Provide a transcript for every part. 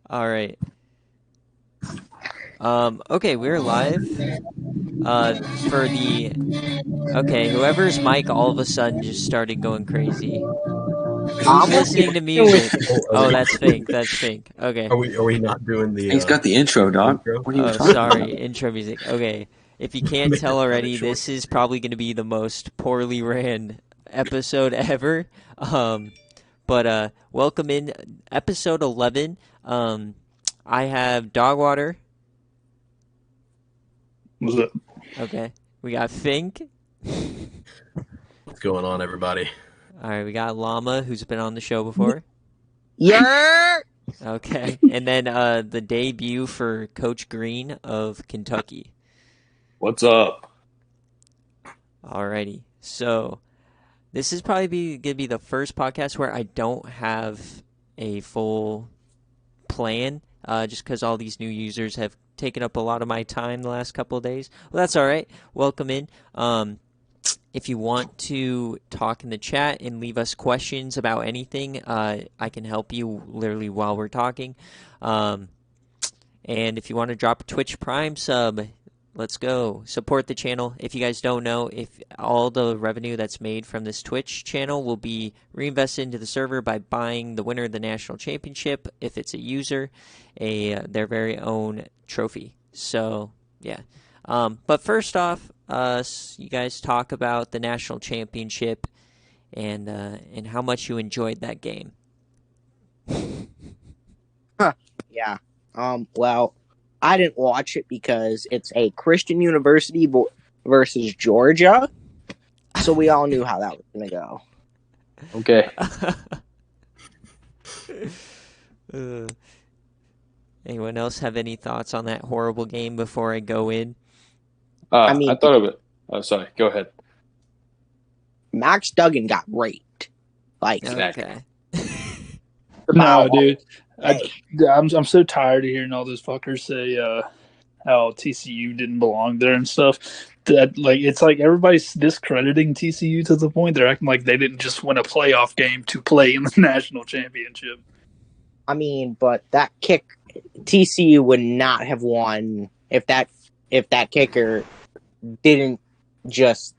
All right. Okay, we're live. For the okay, whoever's mic all of a sudden just started going crazy. Who's I'm listening to working with music? Oh, Oh, that's Fink. That's Fink. Okay. are we not doing He's got the intro, the dog. intro? What are you Oh, talking sorry. about? Intro music. Okay. If you can't Made tell cut it already, short. this is probably going to be the most poorly ran episode ever. Um, but welcome in episode 11. I have DogWater. Was it? Okay. We got Fink. What's going on, everybody? All right, we got Llama, who's been on the show before. yeah. Okay, and then the debut for Coach Greene of Kentucky. What's up? Alrighty, so this is probably gonna be the first podcast where I don't have a full plan, just because all these new users have taken up a lot of my time the last couple of days. Well, that's all right. Welcome in. If you want to talk in the chat and leave us questions about anything, I can help you literally while we're talking. And if you want to drop a Twitch Prime sub, let's go. Support the channel. If you guys don't know, if all the revenue that's made from this Twitch channel will be reinvested into the server by buying the winner of the national championship, if it's a user, their very own trophy. So, yeah. But first off, you guys talk about the national championship and how much you enjoyed that game. Yeah. Well, I didn't watch it because it's a Christian university versus Georgia, so we all knew how that was gonna go. Okay. Anyone else have any thoughts on that horrible game before I go in? I mean- thought of it. Oh, sorry. Go ahead. Max Duggan got raped. Like, Okay. No, about- dude. Hey. I'm so tired of hearing all those fuckers say how TCU didn't belong there and stuff. That it's like everybody's discrediting TCU to the point they're acting like they didn't just win a playoff game to play in the national championship. I mean, but that kick, TCU would not have won if that kicker didn't just.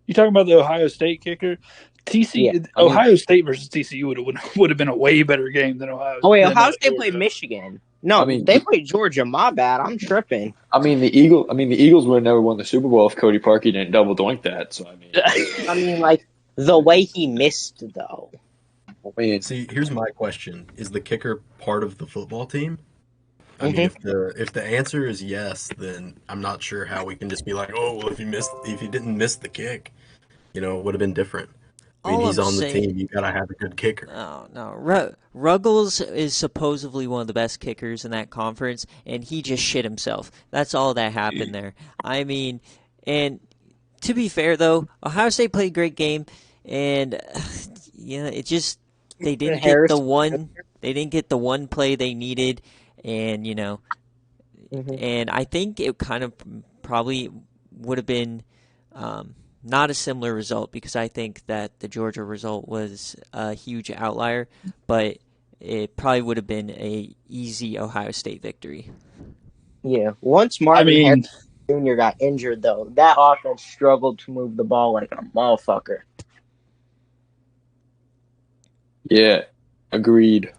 You talking about the Ohio State kicker? TCU, Yeah, Ohio State versus TCU would have been a way better game than Ohio. Oh wait, than, Ohio State Georgia. played Michigan. No, I mean- they played Georgia. My bad. I'm tripping. The Eagles would have never won the Super Bowl if Cody Parkey didn't double doink that. So I mean, like the way he missed though. See, here's my question: is the kicker part of the football team? I mean, if the answer is yes, then I'm not sure how we can just be like, oh, well, if you didn't miss the kick, it would have been different. I mean, All he's I'm on the saying- team. You gotta have a good kicker. Oh, no. Ruggles is supposedly one of the best kickers in that conference, and he just shit himself. That's all that happened there. I mean, and to be fair, though, Ohio State played a great game, and it just they didn't get the one play they needed, and and I think it kind of probably would have been not a similar result, because I think that the Georgia result was a huge outlier, but it probably would have been a easy Ohio State victory. Yeah. Once Marvin Harrison Jr. got injured, though, that offense struggled to move the ball like a motherfucker. yeah, agreed.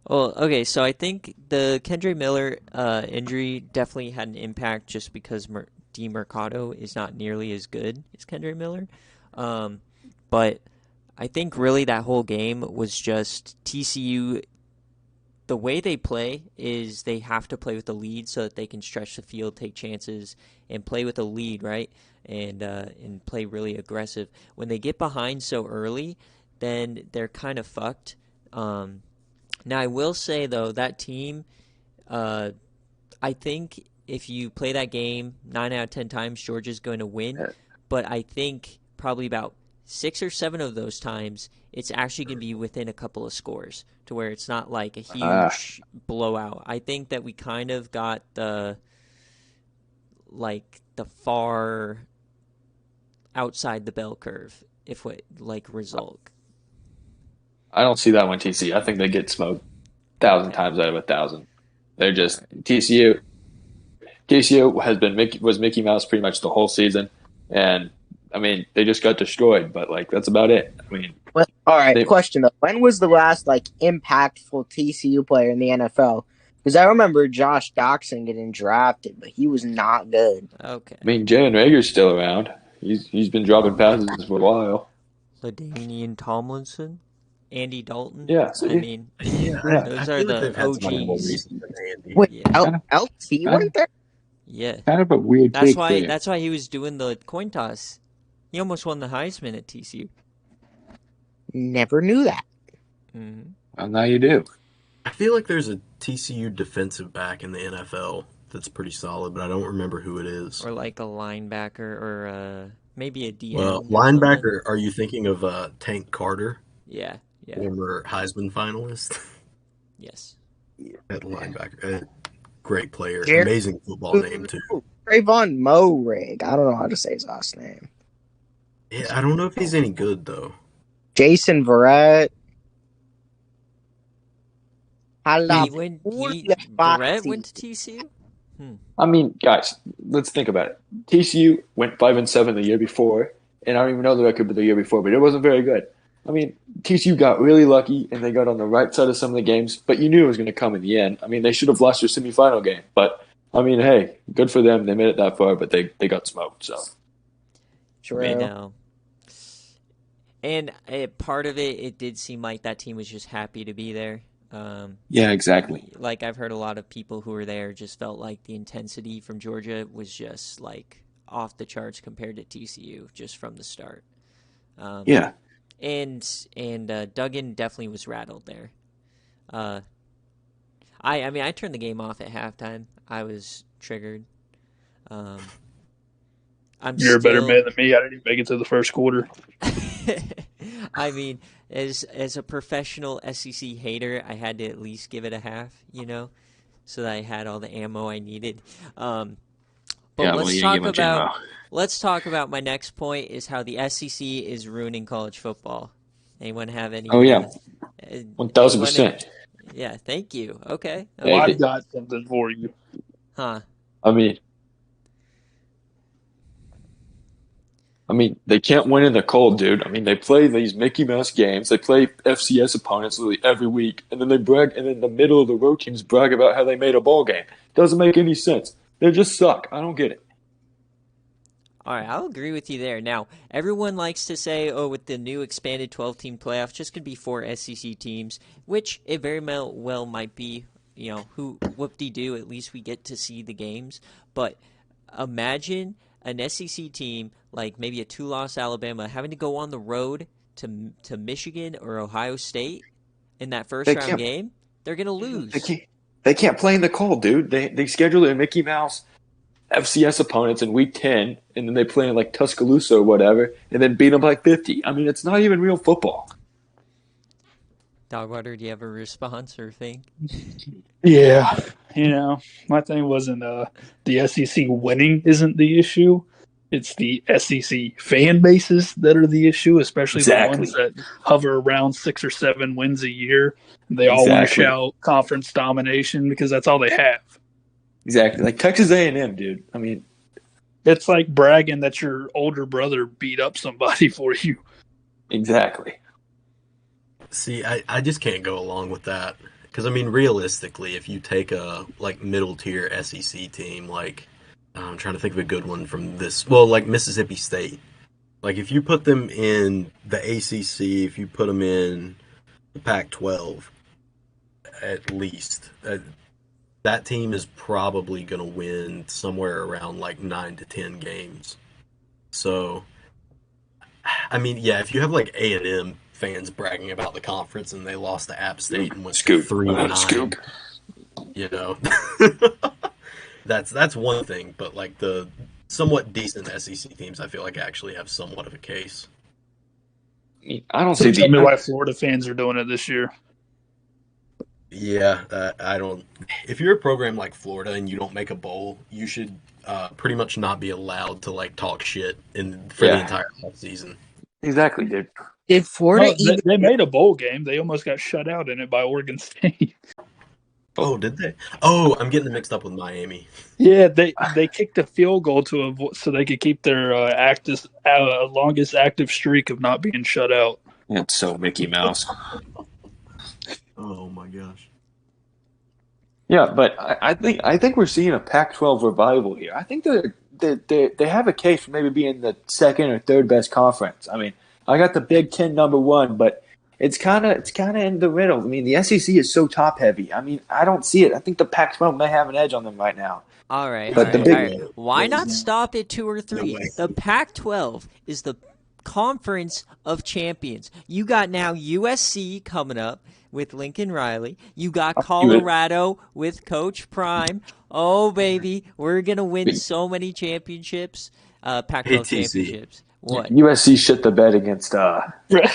Well, okay, so I think the Kendre Miller injury definitely had an impact, just because DeMercado is not nearly as good as Kendre Miller. But I think really that whole game was just TCU. The way they play is they have to play with the lead so that they can stretch the field, take chances, and play with a lead, right? And play really aggressive. When they get behind so early, then they're kind of fucked. Now, I will say, though, that team, I think if you play that game 9 out of 10 times, Georgia's going to win. But I think probably about 6 or 7 of those times, it's actually going to be within a couple of scores, to where it's not like a huge blowout. I think that we kind of got the far outside the bell curve, result. I don't see that one, TC. I think they get smoked. 1,000 Okay. times out of 1,000. They're All just right. TCU. TCU has been was Mickey Mouse pretty much the whole season, and I mean they just got destroyed. But like that's about it. I mean Well, all right. they Question though: when was the last like impactful TCU player in the NFL? Because I remember Josh Doxson getting drafted, but he was not good. Okay. I mean Jalen Rager's still around. He's been dropping passes for a while. LaDainian Tomlinson, Andy Dalton. Yeah, I see, mean, Yeah, yeah, I those are feel like the they've had somebody more OGs. recent than Andy. Wait, Yeah. kind of, LT kind went of, there? Yeah. Kind of a weird That's take why. there. That's why he was doing the coin toss. He almost won the Heisman at TCU. Never knew that. Mm-hmm. Well, now you do. I feel like there's a TCU defensive back in the NFL that's pretty solid, but I don't remember who it is. Or like a linebacker, or maybe a DN Well, or something. linebacker, are you thinking of Tank Carter, Yeah. Yeah. former Heisman finalist? Yes. At linebacker. Great player. Jared Amazing football name, too. Trayvon Morig. I don't know how to say his last name. Yeah, I don't know if he's any good, though. Jason Verrett. He went. Barrett went to TCU. I mean, guys, let's think about it. TCU went 5-7 the year before, and I don't even know the record for the year before, but it wasn't very good. I mean, TCU got really lucky, and they got on the right side of some of the games, but you knew it was going to come in the end. I mean, they should have lost their semifinal game, but I mean, hey, good for them. They made it that far, but they got smoked. So, I True. know. And part of it, it did seem like that team was just happy to be there. Yeah, exactly. Like I've heard a lot of people who were there just felt like the intensity from Georgia was just like off the charts compared to TCU just from the start. Yeah. And Duggan definitely was rattled there. I mean I turned the game off at halftime. I was triggered. I'm You're a better still. man than me. I didn't even make it to the first quarter. I mean, as a professional SEC hater, I had to at least give it a half, so that I had all the ammo I needed. But Yeah, well, you didn't get much ammo. let's talk about my next point is how the SEC is ruining college football. Anyone have any? oh yeah, anyone- 1,000%. Yeah, thank you. Okay. Hey, Well, Okay. I've got something for you. Huh. I mean, they can't win in the cold, dude. I mean, they play these Mickey Mouse games. They play FCS opponents literally every week, and then they brag, and then the middle of the road teams brag about how they made a bowl game. Doesn't make any sense. They just suck. I don't get it. All right, I'll agree with you there. Now, everyone likes to say, oh, with the new expanded 12-team playoff, just could be 4 SEC teams, which it very well might be. Who whoop-de-doo, at least we get to see the games. But imagine an SEC team, like maybe a 2-loss Alabama, having to go on the road to Michigan or Ohio State in that first-round game. They're going to lose. They can't play in the cold, dude. They schedule their Mickey Mouse FCS opponents in week 10, and then they play in like Tuscaloosa or whatever, and then beat them by 50. I mean, it's not even real football. DogWater, do you have a response or thing? Yeah. My thing wasn't the SEC winning isn't the issue. It's the SEC fan bases that are the issue, especially Exactly. the ones that hover around 6 or 7 wins a year. They all want to Exactly. shout conference domination because that's all they have. Exactly. Like Texas A&M, dude. I mean, It's like bragging that your older brother beat up somebody for you. exactly. See, I just can't go along with that. Because, I mean, realistically, if you take a, middle-tier SEC team, I'm trying to think of a good one from this, like Mississippi State. Like, if you put them in the ACC, if you put them in the Pac-12, at least, that team is probably going to win somewhere around, 9 to 10 games. So, I mean, yeah, if you have, A&M fans bragging about the conference and they lost to App State and went Scoop. 3-9. Scoop. That's one thing, but the somewhat decent SEC teams, I feel like actually have somewhat of a case. I mean, I don't So see tell me why Florida fans are doing it this year. Yeah, I don't. If you're a program like Florida and you don't make a bowl, you should pretty much not be allowed to talk shit for the entire season. Exactly, dude. Did Florida They made a bowl game. They almost got shut out in it by Oregon State. Oh, did they? Oh, I'm getting mixed up with Miami. Yeah, they kicked a field goal so they could keep their longest active streak of not being shut out. It's so Mickey Mouse. Oh my gosh. Yeah, but I think we're seeing a Pac-12 revival here. I think they have a case for maybe being the second or third best conference. I mean, I got the Big Ten number one, but it's kind of in the middle. I mean, the SEC is so top heavy. I mean, I don't see it. I think the Pac-12 may have an edge on them right now. All right, But all the right, big- all right. Why not stop at 2 or 3? way. The Pac-12 is the conference of champions. You got now USC coming up with Lincoln Riley. You got Colorado with Coach Prime. Oh, baby, we're going to win so many championships, Pac-12 ATC. championships. What? USC shit the bed against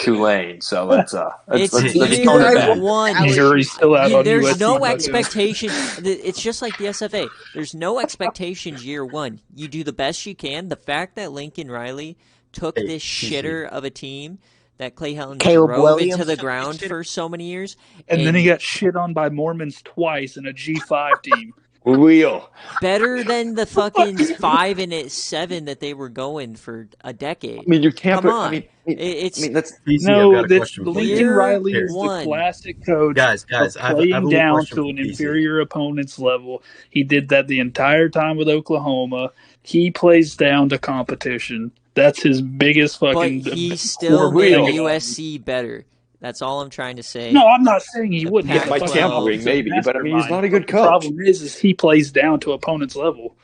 Tulane, so let's It's tone it year back. one. Jury's still out on There's USC. no fucking- expectation. It's just like the SFA. There's no expectations year one. You do the best you can. The fact that Lincoln Riley took this shitter of a team that Clay Helton Caleb drove Williams into the took ground this for so many years. And then he got shit on by Mormons twice in a G5 team. Real. better than the fucking 5 and 7 that they were going for a decade. I mean, you can't. Come on. I mean, that's PC, I've No, got a that's question for you. Lincoln Year Riley is one. the classic coach Guys, of I have a playing little down question to for an PC. inferior opponent's level. He did that the entire time with Oklahoma. He plays down to competition. That's his biggest But fucking. he still for made real. USC better. That's all I'm trying to say. No, I'm not saying he The wouldn't. Pac- He's by a fucking tampering, maybe, but I mean, he's not a good The coach. problem is he plays down to opponent's level.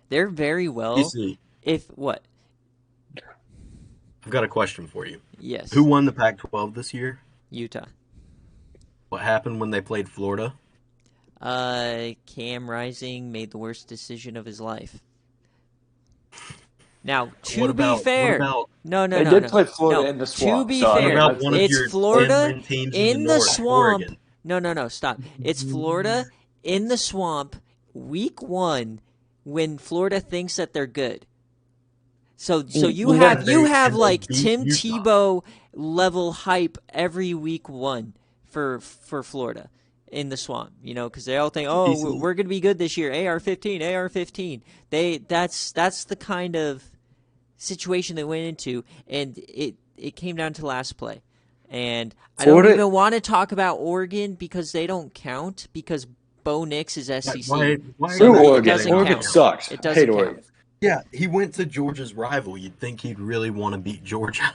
They're very well. PC, If what? I've got a question for you. Yes. Who won the Pac-12 this year? Utah. What happened when they played Florida? Cam Rising made the worst decision of his life. Now, to What be about- fair, what about- no, They no, did no. play Florida No, in the to swamp. be so, I What mean, fair, about one of it's your Florida in teams in the North, swamp. Oregon? No, stop. It's Florida in the swamp, week 1, when Florida thinks that they're good. So you Yeah, have they like beat Tim Utah. Tebow level hype every week 1 for Florida in the swamp, because they all think, oh, DC. we're going to be good this year. AR-15. That's the kind of situation they went into, and it came down to last play. And I don't Florida- even want to talk about Oregon because they don't count, because Bo Nix is SEC. Why So Screw it Oregon. doesn't Oregon count. sucks. It I doesn't hate count. Oregon. Yeah, he went to Georgia's rival. You'd think he'd really want to beat Georgia.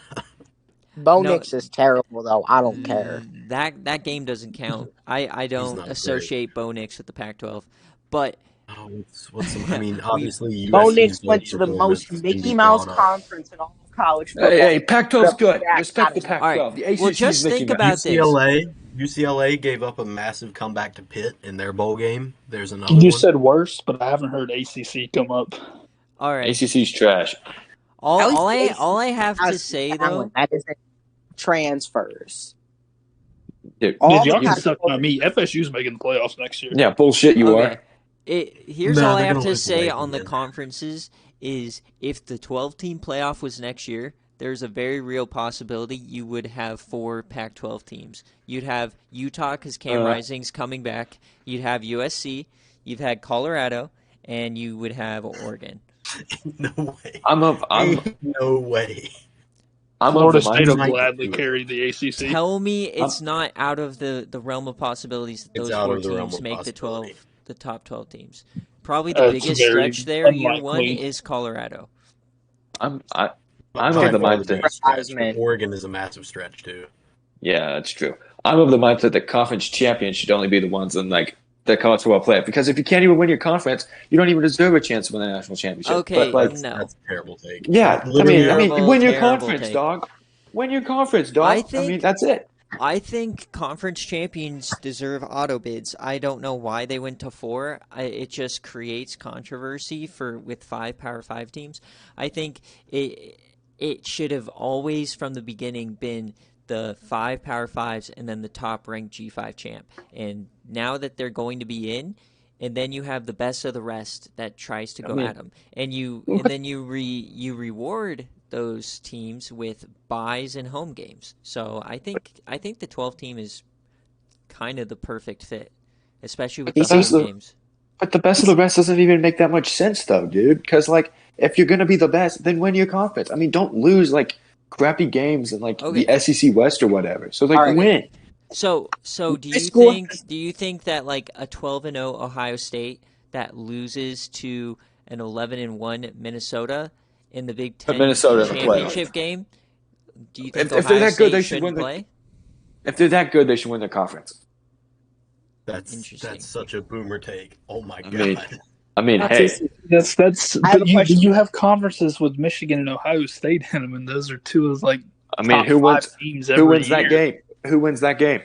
Bo No. Nix is terrible, though. I don't care. That game doesn't count. I don't not associate Bo Nix with the Pac-12. But Oh, I mean, obviously, Bo USC Nix is went like to the performance most can Mickey be Mouse brought up. conference in all of college football. Hey, Pac-12's good. Yeah, Respect the got it. Pac-12. All right. The ACC Well, is just Mickey think Mouse. about this. UCLA gave up a massive comeback to Pitt in their bowl game. There's another You one. said worse, but I haven't heard ACC come up. all right, ACC's trash. all At least I ACC have to has say though, talent. That isn't transfers. Dude, All Dude, y'all the can Pac-12 suck on me. FSU's making the playoffs next year. yeah, bullshit you okay. are. Here's Nah, all I they're have gonna to lose say away on the again. conferences is if the 12-team playoff was next year, there's a very real possibility you would have 4 Pac-12 teams. You'd have Utah because Cam Rising's coming back. You'd have USC. You've had Colorado, and you would have Oregon. No way. I'm No way. Florida of the State will mindset- gladly carry the ACC. Tell me it's not out of the realm of possibilities that It's those out 4 of the realm teams of make possibility. the top 12 teams. Probably the It's biggest very stretch there year 1 unlikely. is Colorado. I'm By of the far the mindset. biggest stretch, Heisman. but Oregon is a massive stretch too. Yeah, that's true. I'm of the mindset that conference champions should only be the ones in like the college football playoff. Because if you can't even win your conference, you don't even deserve a chance to win the national championship. Okay, but like, no. That's a terrible take. yeah, Literally, I mean, Terrible, win your terrible conference, take. dog. Win your conference, dog. I I think- mean, that's it. I think conference champions deserve auto bids. I don't know why they went to 4. It just creates controversy with 5 Power 5 teams. I think it should have always from the beginning been the 5 Power 5s and then the top ranked G5 champ. And now that they're going to be in, and then you have the best of the rest that tries to go at them, and then you reward those teams with buys and home games. So I think the 12 team is kind of the perfect fit especially with The the home best of, games. but the best of the rest doesn't even make that much sense, though, dude. Because like, if you're gonna be the best, then win your conference. I mean, don't lose like crappy games in like Okay. the SEC West or whatever. So like, All right. win. So do My you school think that like a 12-0 Ohio State that loses to an 11-1 Minnesota in the Big But Ten Minnesota in the championship playoff. game, do you think If they're Ohio that good, State they should shouldn't win the. play? If they're that good, they should win their conference. Interesting. That's such a boomer take. Oh my mean, god. I mean, That's hey, just- That's. I have But a question. you have conferences with Michigan and Ohio State in them, and those are two of like I mean, top who five wins? teams Who every wins year. that game? Who wins that game?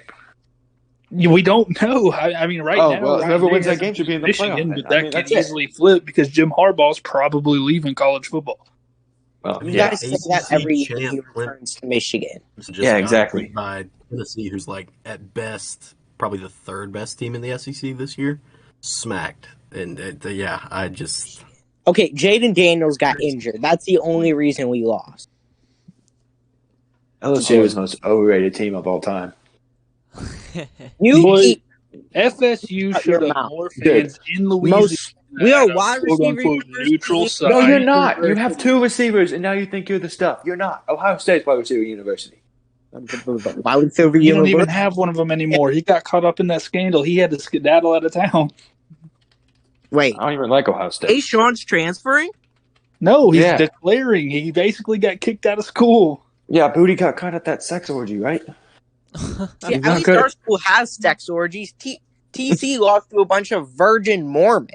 We don't know. I mean, right Oh, now, well, Ryan whoever Day wins that has game should be in the Michigan, playoff, but then. I that mean, can that's it. easily flip because Jim Harbaugh's probably leaving college football. Well, You yeah, got to say that ACC every year champ he went- returns to Michigan. Just Yeah, got exactly. beat by Tennessee, who's like at best probably the third best team in the SEC this year. Smacked, and yeah, I just Okay, Jaden Daniels got injured. That's the only reason we lost. LSU is the most overrated team of all time. You Boy, keep FSU Shut should your have mouth. more fans in Louisiana. most. We are at a wide receiver quote-unquote university. neutral site. No, you're not. You have two receivers, and now you think you're the stuff. You're not. Ohio State's wide receiver university. Why would Silver You don't even University? have one of them anymore. He got caught up in that scandal. He had to skedaddle out of town. Wait, I don't even like Ohio State. Hey, Sean's transferring? No, he's Yeah. declaring. He basically got kicked out of school. Yeah, Booty got caught at that sex orgy, right? Yeah, He's at not least good. our school has sex orgies. TC lost to a bunch of virgin Mormons.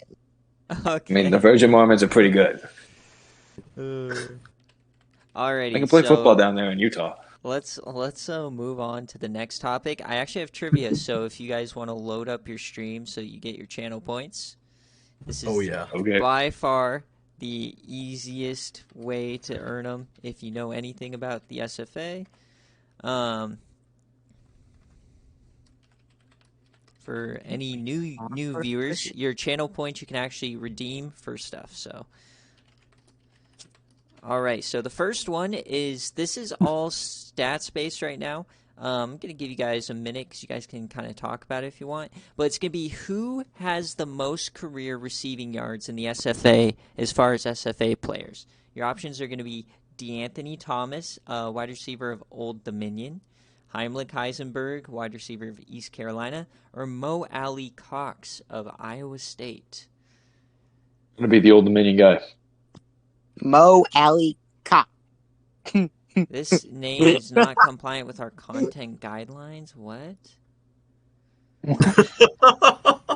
Okay. I mean, the Virgin Mormons are pretty good. Alrighty. They can play so football down there in Utah. Let's move on to the next topic. I actually have trivia, so if you guys want to load up your stream so you get your channel points, this is oh yeah. Okay. by far the easiest way to earn them if you know anything about the SFA. For any new viewers, your channel points you can actually redeem for stuff. So, all right. So the first one is this is all stats based right now. I'm gonna give you guys a minute because you guys can kind of talk about it if you want. But it's gonna be who has the most career receiving yards in the SFA as far as SFA players. Your options are gonna be DeAnthony Thomas, wide receiver of Old Dominion, Heimlich Heisenberg, wide receiver of East Carolina, or Mo Alley Cox of Iowa State. I'm going to be the Old Dominion guy. Mo Alley Cop. This name is not compliant with our content guidelines. What?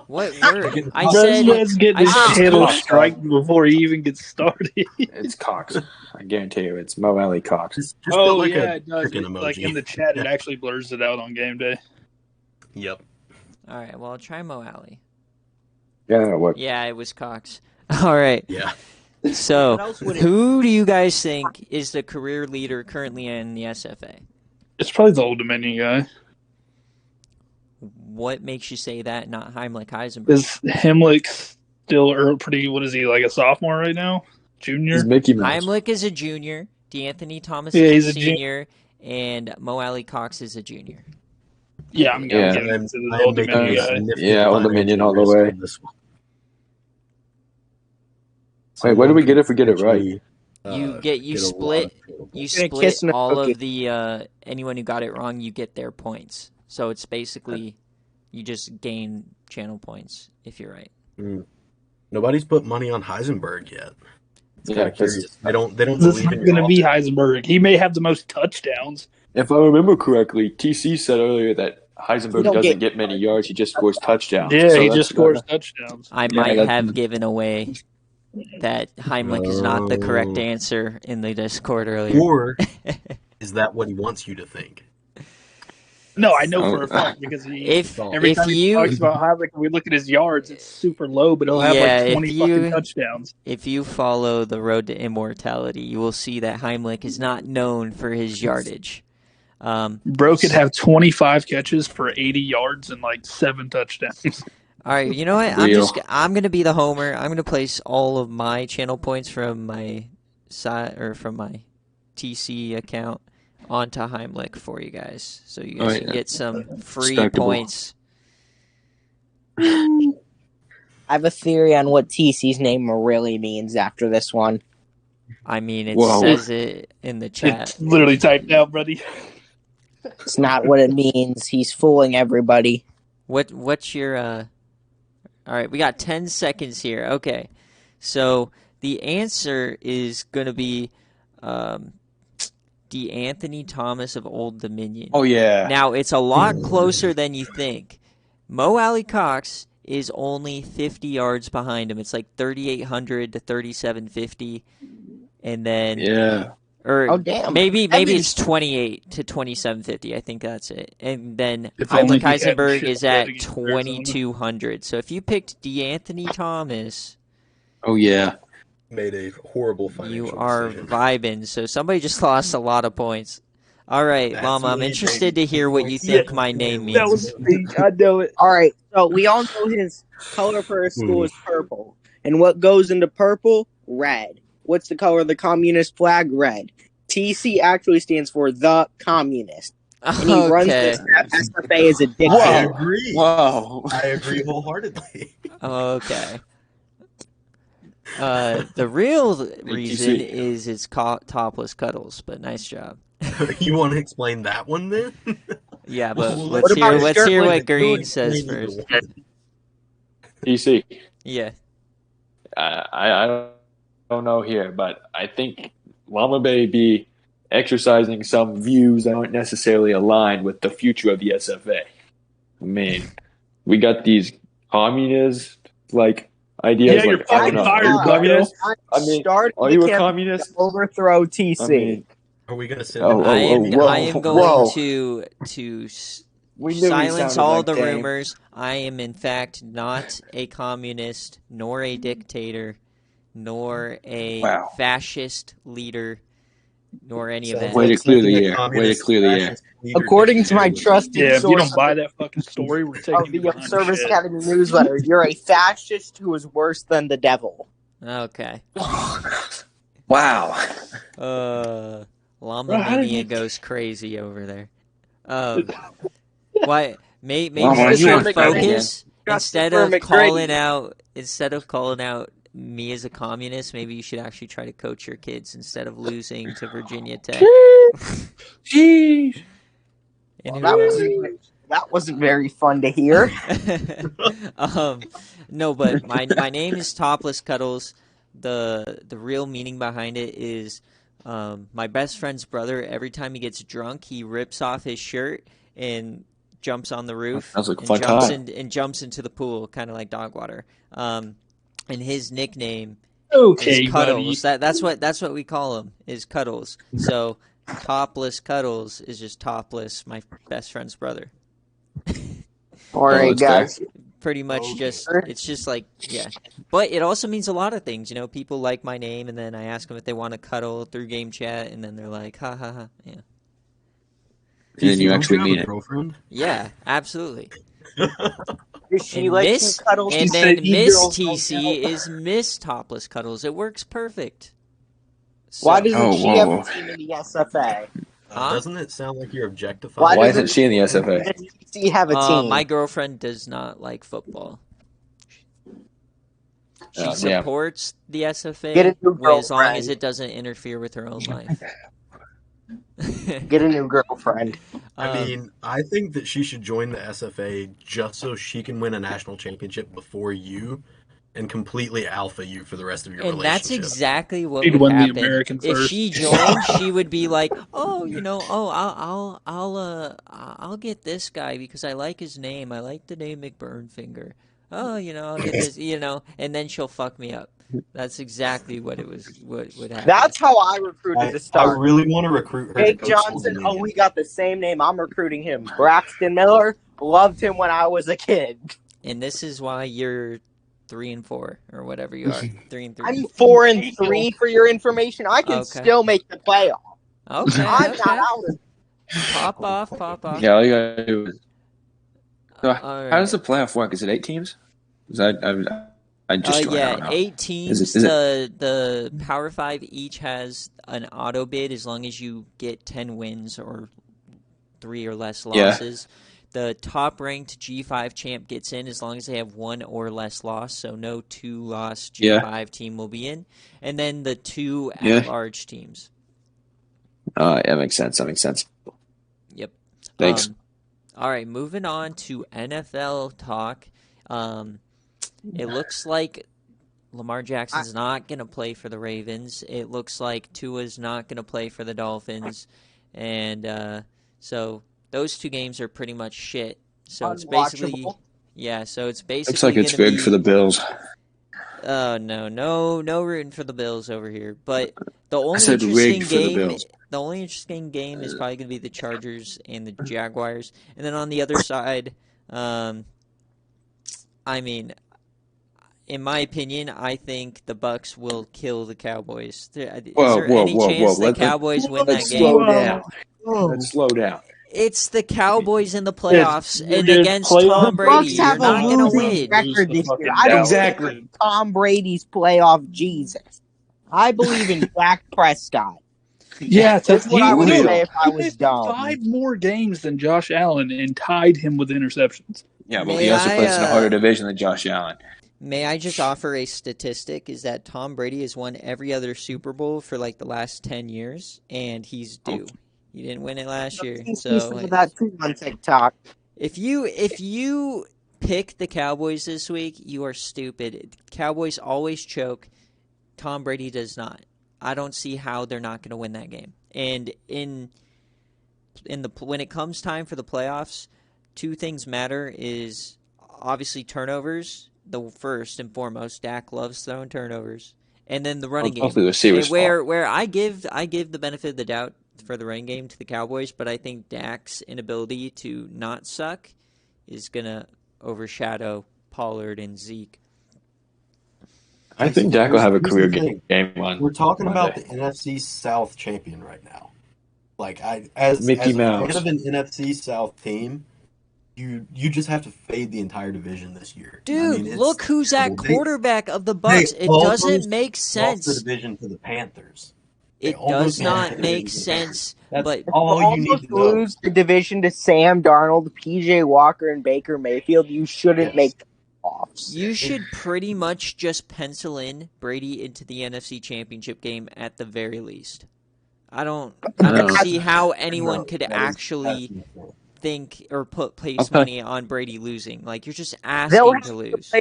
What word? I said. Let's get I his said channel Cox. strike before he even gets started. It's Cox. I guarantee you, it's Mo Alley Cox. Just Oh put like yeah, a it does. chicken It, emoji. like in the chat, it actually blurs it out on game day. Yep. All right. Well, I'll try Mo Alley. Yeah, that'll work. Yeah, it was Cox. All right. Yeah. So, What else would it- who do you guys think is the career leader currently in the SFA? It's probably the Old Dominion guy. What makes you say that, not Heimlich Heisenberg? Is Hemlick still pretty? What is he, like a sophomore right now? Junior? He's Mickey Mouse. Heimlich is a junior. DeAnthony Thomas Yeah, is he's a a senior. And Mo Alley Cox is a junior. Yeah, I'm Yeah. gonna give it to I the am Old making Dominion a guy. nifty Yeah, Old financial Dominion all the risk way. on this one. Wait, what do we get if we get it right? Potentially, You get a lot split of channel you Get a split kiss and a all cookie. of the anyone who got it wrong, you get their points. So it's basically you just gain channel points if you're right. Nobody's put money on Heisenberg yet. It's Yeah, kind of 'cause curious. They don't This believe is in going to your be offense. Heisenberg. He may have the most touchdowns. If I remember correctly, TC said earlier that Heisenberg He don't doesn't get- get many yards. He just scores touchdowns. Yeah, So he that's just scores touchdowns. I Yeah, might that's- have given away that Heimlich is not the correct Oh. answer in the Discord earlier. Or is that what he wants you to think? No, I know for a fact because he. If Every if time he you talks about Heisenberg, we look at his yards, it's super low, but he'll have Yeah, like if 20 you- fucking touchdowns. if you follow the road to immortality, you will see that Heimlich is not known for his yardage. Bro could have 25 catches for 80 yards and like 7 touchdowns. All right, you know what? I'm gonna be the homer. I'm gonna place all of my channel points from my side or from my TC account onto Heimlich for you guys, so you guys Alright, can get some free respectable. points. I have a theory on what TC's name really means after this one. I mean, it Whoa. says it in the chat. It's literally typed out, buddy. It's not what it means. He's fooling everybody. What's your All right, we got 10 seconds here. Okay. So the answer is going to be D'Anthony Thomas of Old Dominion. Oh yeah. Now, it's a lot closer than you think. Mo Alley Cox is only 50 yards behind him. It's like 3,800 to 3,750. And then Yeah. or Oh, damn. maybe That means- it's 28 to 2,750. I think that's it. And then If Isaac only he had Eisenberg shit is at betting in Arizona. 2,200. So if you picked D'Anthony Thomas, Oh yeah. Made a horrible financial you are decision. vibing. So somebody just lost a lot of points. All right, That's Llama, I'm me, interested baby. to hear what you Yeah, think my name That means. was Fink. I know it. All right, so we all know his color for his school is purple. And what goes into purple? Red. What's the color of the communist flag? Red. TC actually stands for the communist. And he runs Okay. this SFA as a I dictator. agree. Whoa. I agree wholeheartedly. Okay. The real reason see. is it's topless cuddles, but nice job. You want to explain that one then? Yeah, but Well, let's what about hear shirtless? what Greene You says explain either first. one. TC. Yeah. I don't know here, but I think Llama may be exercising some views that aren't necessarily aligned with the future of the SFA. I mean, we got these communist ideas. Yeah, you're I fucking don't know. fired, Are you Bucko. communist? I'm I mean, starting are the you a campaign communist? to overthrow TC. I mean, Are we going to send Oh, him? I am whoa, I am going whoa. to we knew he silence sounded all like the Dame. rumors. I am in fact not a communist, nor a dictator, nor a Wow. fascist leader, nor any of that. Way to clear the Sending a air. Way to communist clear the air. fascist leader According to my dictator. trusted Yeah, if you source don't buy that fucking story, we're of taking you the behind Service shit. Academy newsletter, you're a fascist who is worse than the devil. Okay. Wow. Llama Bro, how did Mania you- goes crazy over there. Why? Maybe Llama, you you wanna should go focus Christopher instead of calling out me as a communist. Maybe you should actually try to coach your kids instead of losing to Virginia Tech. Jeez. And Well, who that wasn't very fun to hear. No, but my name is Topless Cuddles. The real meaning behind it is my best friend's brother. Every time he gets drunk, he rips off his shirt and jumps on the roof Sounds like a and fun jumps time. and jumps into the pool, kind of like DogWater. And his nickname Okay, is buddy. Cuddles. That's what we call him, is Cuddles. So Topless Cuddles is just topless, my best friend's brother. All right, that's fair. guys. Pretty much it's just like, yeah. But it also means a lot of things. You know, people like my name, and then I ask them if they want to cuddle through game chat, and then they're like, ha ha ha. Yeah. And then you Don't actually have mean a it. girlfriend? Yeah, absolutely. Does she And like Miss, to cuddle? and She then said Miss e-girls don't TC count. is Miss Topless Cuddles. It works perfect. So, Why doesn't Oh, she have whoa. a team in the SFA? Huh? Doesn't it sound like you're objectifying? Why Why doesn't isn't she in the SFA? Does TC have a team? my girlfriend does not like football. She Oh, damn. supports the Get SFA a new as long as girlfriend. it doesn't interfere with her own life. Get a new girlfriend. I mean, I think that she should join the SFA just so she can win a national championship before you and completely alpha you for the rest of your and relationship. that's exactly what She'd would win the happen. American If first. she joined, she would be like, "Oh, I'll get this guy because I like his name. I like the name McBurnfinger. Oh, I'll get this, and then she'll fuck me up." That's exactly what would happen. That's how I recruited to I start. really want to recruit her. Jake to coach Johnson. Old Oh, we got the same name. I'm recruiting him. Braxton Miller. Loved him when I was a kid. And this is why you're 3-4 or whatever you are. 3-3. I'm 4-3 for your information. I can Okay. still make the playoff. Okay. I'm okay. not out of Pop off. Yeah, all you gotta do is. So, All how right. does the playoff work? Is it 8 teams? Is that I just joined. I yeah, don't know. 8 teams. Is it- The Power 5 each has an auto bid as long as you get 10 wins or 3 or less Yeah. losses. the top-ranked G5 champ gets in as long as they have one or less loss, so no two-loss G5 team will be in. And then the two at-large teams. That makes sense. Yep. Thanks. All right, moving on to NFL talk. It looks like Lamar Jackson's not going to play for the Ravens. It looks like Tua's not going to play for the Dolphins. And so those two games are pretty much shit. So it's basically so it's basically looks like it's rigged for the Bills. Oh no rooting for the Bills over here. But the only interesting game is probably going to be the Chargers and the Jaguars. And then on the other side, in my opinion, I think the Bucs will kill the Cowboys. Is there any chance the Cowboys win that game? Let's slow down. It's the Cowboys in the playoffs and against Tom Brady. You're not going to win. Record this year. I don't believe Tom Brady's playoff Jesus. I believe in Dak Prescott. Yeah, that's what I would say if I was dumb. 5 more games than Josh Allen and tied him with interceptions. Yeah, but he also plays in a harder division than Josh Allen. May I just offer a statistic? Is that Tom Brady has won every other Super Bowl for like the last 10 years, and he's due. He didn't win it last year. So that too on TikTok. If you pick the Cowboys this week, you are stupid. Cowboys always choke. Tom Brady does not. I don't see how they're not going to win that game. And when it comes time for the playoffs, two things matter is obviously turnovers. The first and foremost, Dak loves throwing turnovers, and then the running game. Where I give the benefit of the doubt for the running game to the Cowboys, but I think Dak's inability to not suck is gonna overshadow Pollard and Zeke. I think Dak will have a career game one. We're talking about the NFC South champion right now. Like as Mickey Mouse. Mouse. Of an NFC South team. You just have to fade the entire division this year. Dude, look who's at quarterback of the Bucs. It doesn't make sense. Lost the division to the Panthers. It does not make sense. That's all you need to know. Lose the division to Sam Darnold, PJ Walker, and Baker Mayfield. You shouldn't make the playoffs. You should pretty much just pencil in Brady into the NFC Championship game at the very least. I don't see how anyone could actually think or place money on Brady losing. Like, you're just asking to lose.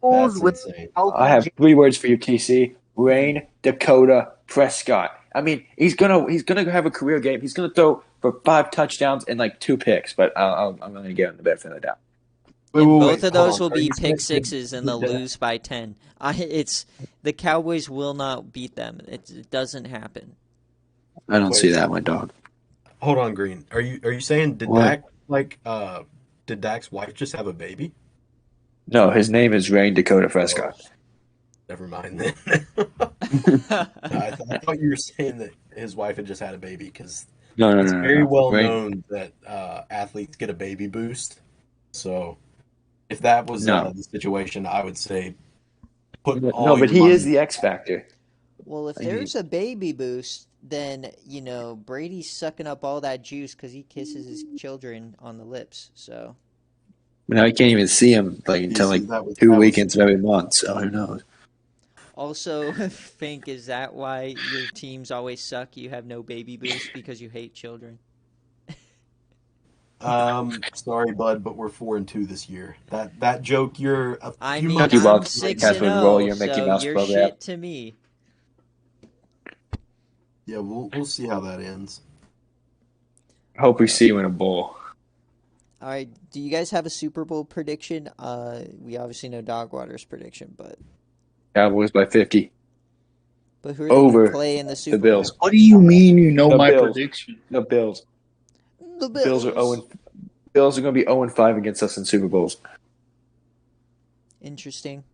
I have 3 words for you, TC. Rain, Dakota, Prescott. I mean, he's gonna have a career game. He's gonna throw for 5 touchdowns and like 2 picks. But I'm gonna give him the benefit of the doubt. Both of those will be pick sixes, and they'll lose by 10. The Cowboys will not beat them. It doesn't happen. I don't see that, my dog. Hold on, Greene. Are you saying did Dak's wife just have a baby? No, his name is Rain Dakota Prescott. Never mind then. I thought you were saying that his wife had just had a baby because it's very well known that athletes get a baby boost. So if that was the situation, I would say put all but he is the X factor. Well, if there's a baby boost, then, Brady's sucking up all that juice because he kisses his children on the lips. So now you can't even see him until 2 weekends of every month. So who knows? Also, Fink, is that why your teams always suck? You have no baby boost because you hate children? Sorry, bud, but we're 4-2 this year. That joke, you're I'm 6-0, your Mickey so Mouse you're program. shit to me. Yeah, we'll see how that ends. I hope we see you in a bowl. All right, do you guys have a Super Bowl prediction? We obviously know DogWater's prediction, but Cowboys by 50. But who are they going to play in the Super the Bills. Bowl? What do you mean you know my prediction? The Bills. The Bills. Bills are going to be 0-5 against us in Super Bowls. Interesting.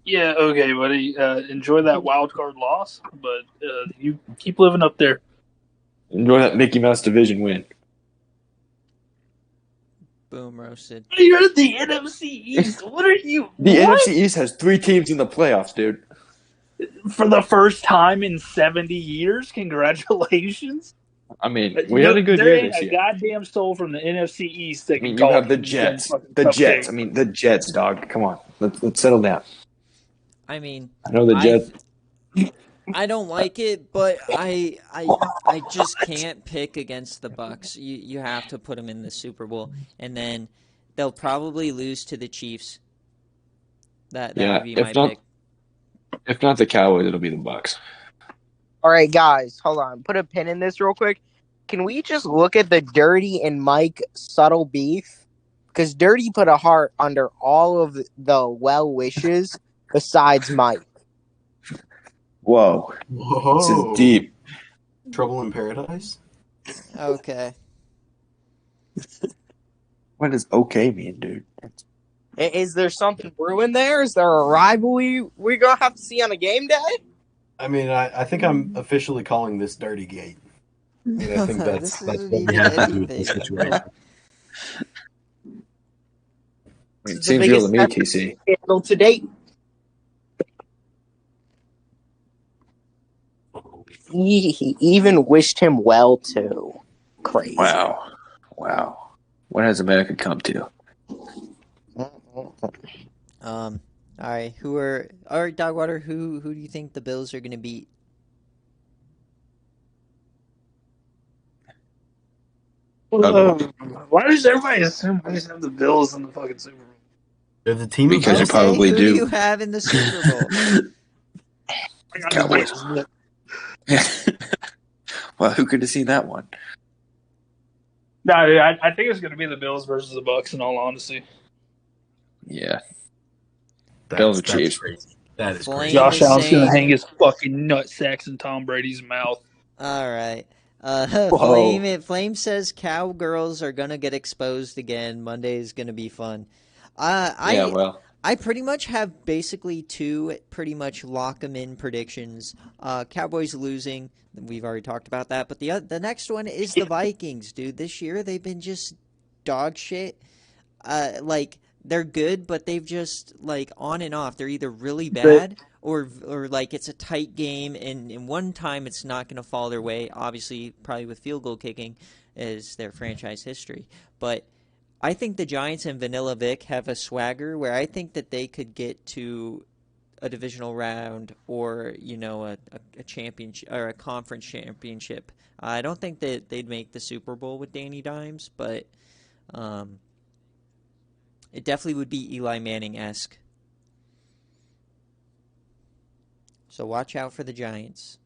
Yeah, okay, buddy. Enjoy that wild card loss, but you keep living up there. Enjoy that Mickey Mouse division win. Boom, roasted. You're at the NFC East. What are you? The NFC East has 3 teams in the playoffs, dude. For the first time in 70 years? Congratulations. I mean, we had a good there year ain't this a year. goddamn soul from the NFC East that I can mean, you call have the him them Jets. fucking The Jets. cupcakes. I mean, the Jets, dog. Come on. Let's settle down. I mean, I know the I Jets. I don't like it, but I just can't pick against the Bucks. You have to put them in the Super Bowl, and then they'll probably lose to the Chiefs. That would Yeah. be my pick. If not the Cowboys, it'll be the Bucks. All right, guys, hold on. Put a pin in this real quick. Can we just look at the Dirty and Mike subtle beef? Because Dirty put a heart under all of the well wishes besides Mike. Whoa. This is Whoa. deep. Trouble in Paradise? Okay. What does okay mean, dude? Is there something brewing there? Is there a rivalry we're going to have to see on a game day? I mean, I think I'm officially calling this Dirty Gate. I mean, I think This that's isn't what we even have to do with this anything. situation. I mean, It's it the seems real to biggest me, TC. scandal to date. He even wished him well, too. Crazy. Wow. What has America come to? All right. All right, Dogwater. Who do you think the Bills are going to beat? Why does everybody assume I just have the Bills in the fucking Super Bowl? They're the team of Because you champions. probably who do. do you have in the Super Bowl? I got Cowboys. the Bills. Well, who could have seen that one? No, I think it's going to be the Bills versus the Bucks. In all honesty, Yeah. That's Chiefs. crazy. That is Flame crazy. Josh is Allen's going to saying- hang his fucking nut sacks in Tom Brady's mouth. All right. Whoa. Flame says cowgirls are gonna get exposed again. Monday is gonna be fun. I pretty much have basically two pretty much lock 'em in predictions. Cowboys losing. We've already talked about that. But the next one is the Vikings, dude. This year they've been just dog shit. Like they're good, but they've just like on and off. They're either really bad or like it's a tight game, and in one time it's not going to fall their way. Obviously, probably with field goal kicking is their franchise history. But I think the Giants and Vanilla Vic have a swagger where I think that they could get to a divisional round or a championship or a conference championship. I don't think that they'd make the Super Bowl with Danny Dimes, but it definitely would be Eli Manning-esque. So watch out for the Giants.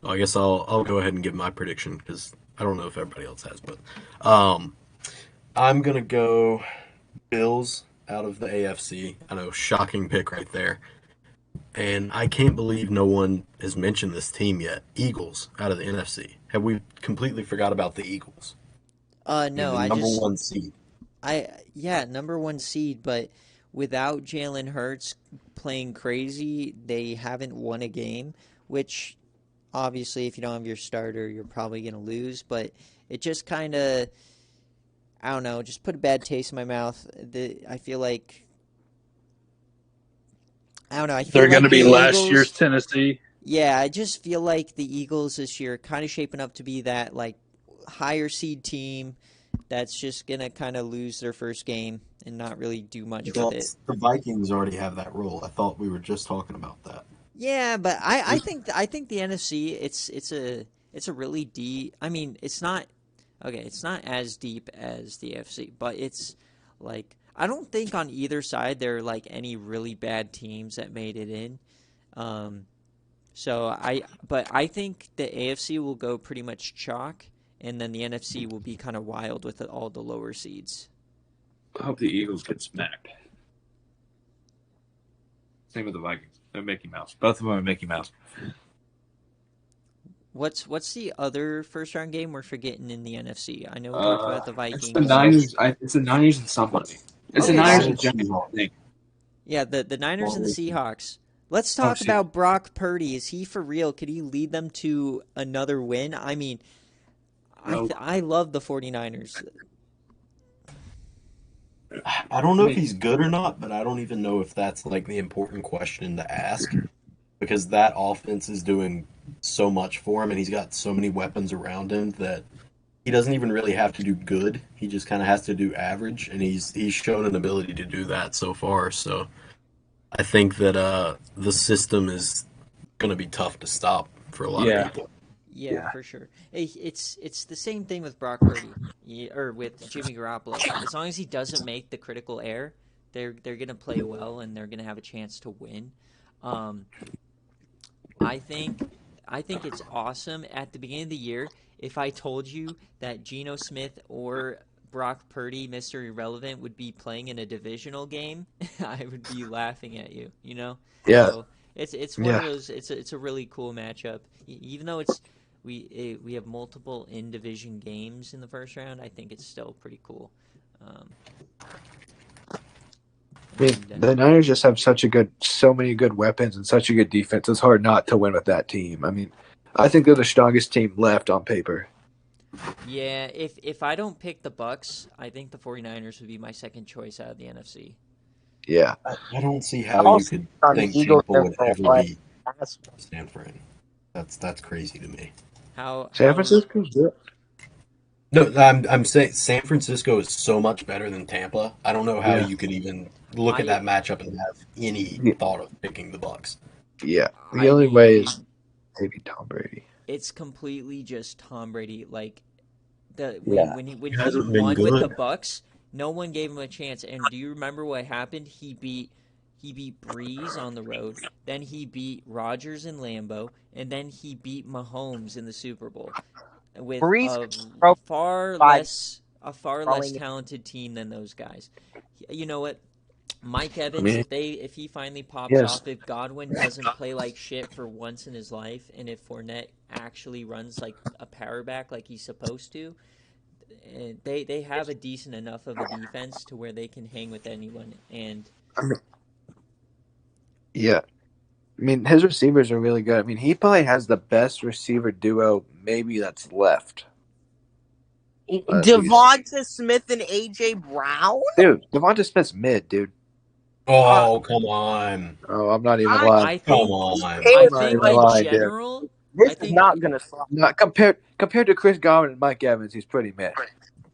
I guess I'll go ahead and give my prediction because I don't know if everybody else has, but I'm gonna go Bills out of the AFC. I know, shocking pick right there. And I can't believe no one has mentioned this team yet. Eagles out of the NFC. Have we completely forgot about the Eagles? No, the number one seed. Number one seed, but without Jalen Hurts playing crazy, they haven't won a game, which obviously if you don't have your starter, you're probably going to lose, but it just kind of, I don't know, just put a bad taste in my mouth. I feel like, I don't know. I feel They're going to like be the last Eagles- year's Tennessee. Yeah, I just feel like the Eagles this year are kind of shaping up to be that like higher seed team that's just going to kind of lose their first game and not really do much with it. The Vikings already have that role. I thought we were just talking about that. Yeah, but I think the NFC it's a really deep. I mean, it's not as deep as the AFC, but it's like I don't think on either side there are like any really bad teams that made it in. But I think the AFC will go pretty much chalk, and then the NFC will be kind of wild with all the lower seeds. I hope the Eagles get smacked. Same with the Vikings. They're Mickey Mouse. Both of them are Mickey Mouse. What's the other first round game we're forgetting in the NFC? I know we talked about the Vikings. It's the Niners. It's the Niners and somebody. It's the Okay, Niners so- and Giants, I think. Yeah, the Niners and the Seahawks. Let's talk shit. about Brock Purdy. Is he for real? Could he lead them to another win? I mean, No. Oh. I love the 49ers. I don't know if he's good or not, but I don't even know if that's like the important question to ask because that offense is doing so much for him, and he's got so many weapons around him that he doesn't even really have to do good. He just kind of has to do average, and he's shown an ability to do that so far. So I think that the system is going to be tough to stop for a lot of Yeah. people. Yeah, Yeah. for sure. Hey, it's the same thing with Brock Purdy or with Jimmy Garoppolo. As long as he doesn't make the critical error, they're gonna play well and they're gonna have a chance to win. Um, I think I think it's awesome at the beginning of the year. If I told you that Geno Smith or Brock Purdy, Mr. Irrelevant, would be playing in a divisional game, I would be laughing at you. You know, Yeah. so it's one of Yeah. those. It's a really cool matchup. Even though we have multiple in division games in the first round, I think it's still pretty cool. Um, I mean, and the Niners just have so many good weapons and such a good defense. It's hard not to win with that team. I mean, I think they're the strongest team left on paper. yeah, if I don't pick the Bucks, I think the 49ers would be my second choice out of the NFC. Yeah. I don't see how you Also, could on the think Eagles, Tampa they're would gonna ever play. beat San Fran. That's crazy to me. San Francisco's good. No, I'm saying San Francisco is so much better than Tampa. I don't know how Yeah. you could even look at I that matchup and have any Yeah. thought of picking the Bucks. Yeah. The I only mean, way is maybe Tom Brady. it's completely just Tom Brady. Like the Yeah. when He he hasn't been won with the good. Bucks, no one gave him a chance. And do you remember what happened? He beat Breeze on the road, then he beat Rodgers in Lambeau, and then he beat Mahomes in the Super Bowl with Breeze broke by a far less throwing. talented team than those guys. You know what? Mike I Evans, mean, if he finally pops yes. off, if Godwin doesn't play like shit for once in his life, and if Fournette actually runs like a power back like he's supposed to, they have a decent enough of a defense to where they can hang with anyone. And I mean, yeah. I mean, his receivers are really good. I mean, he probably has the best receiver duo maybe that's left. Devonta Smith and AJ Brown. Dude, Devonta Smith's mid, dude. Oh, come on. Oh, I'm not even I- lying. I Come think on. I I'm not think even in lying, dude. general, This I is think not gonna slide. Not compared to Chris Godwin and Mike Evans, he's pretty mid.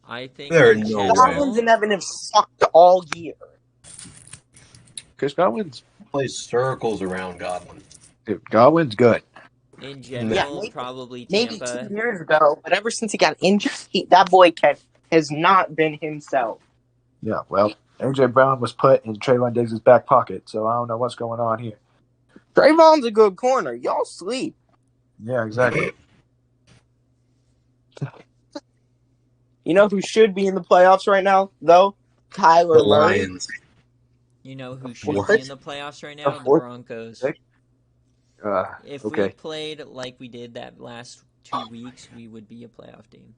I think There in is no way. Godwin's general, and Evan have sucked all year. Chris Godwin's Plays circles around Godwin. dude, Godwin's good. in Yeah, general, maybe, probably maybe Tampa. 2 years ago, but ever since he got injured, that boy has not been himself. Yeah, well, AJ Brown was put in Trayvon Diggs' back pocket, so I don't know what's going on here. Trayvon's a good corner. Y'all sleep. Yeah, exactly. You know who should be in the playoffs right now, though? Kyler The Murray. Lions. You know who should What? be in the playoffs right now? The What? Broncos. If we Okay. played like we did that last 2 weeks, we would be a playoff team.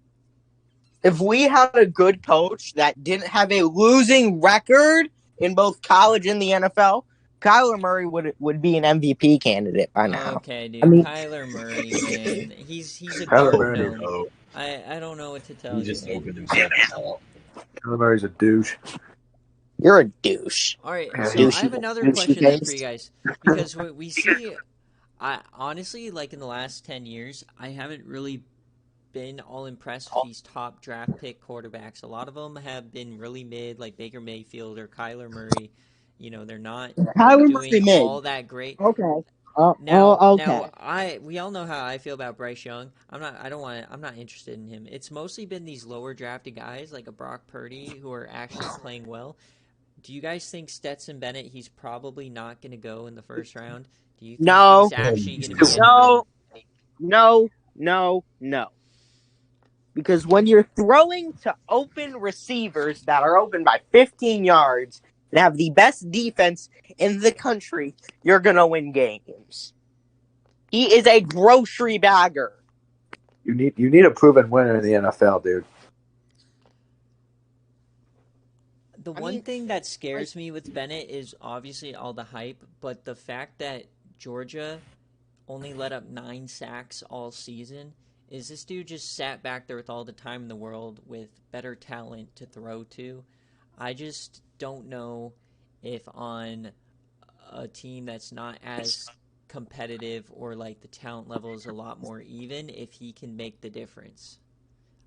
If we had a good coach that didn't have a losing record in both college and the NFL, Kyler Murray would be an MVP candidate by now. Okay, dude. I mean- Kyler Murray, man. He's a Kyler goat Murray. gnome. Oh, I don't know what to tell he you, just man. opened himself up. Kyler Murray's a douche. You're a douche. All right, Yeah, so douchey- I have another douchey question then face. for you guys because we see, I honestly like in the last 10 years, I haven't really been all impressed with these top draft pick quarterbacks. A lot of them have been really mid, like Baker Mayfield or Kyler Murray. You know, they're not Kyler Murray doing mid. all that great. Okay. Now, okay. we all know how I feel about Bryce Young. I'm not interested in him. It's mostly been these lower drafted guys like a Brock Purdy who are actually playing well. Do you guys think Stetson Bennett? He's probably not going to go in the first round. Do you think No. he's actually going to be any No. No. Because when you're throwing to open receivers that are open by 15 yards and have the best defense in the country, you're going to win games. He is a grocery bagger. You need a proven winner in the NFL, dude. The one thing that scares me with Bennett is obviously all the hype, but the fact that Georgia only let up 9 sacks all season. Is this dude just sat back there with all the time in the world with better talent to throw to? I just don't know if on a team that's not as competitive or like the talent level is a lot more even if he can make the difference.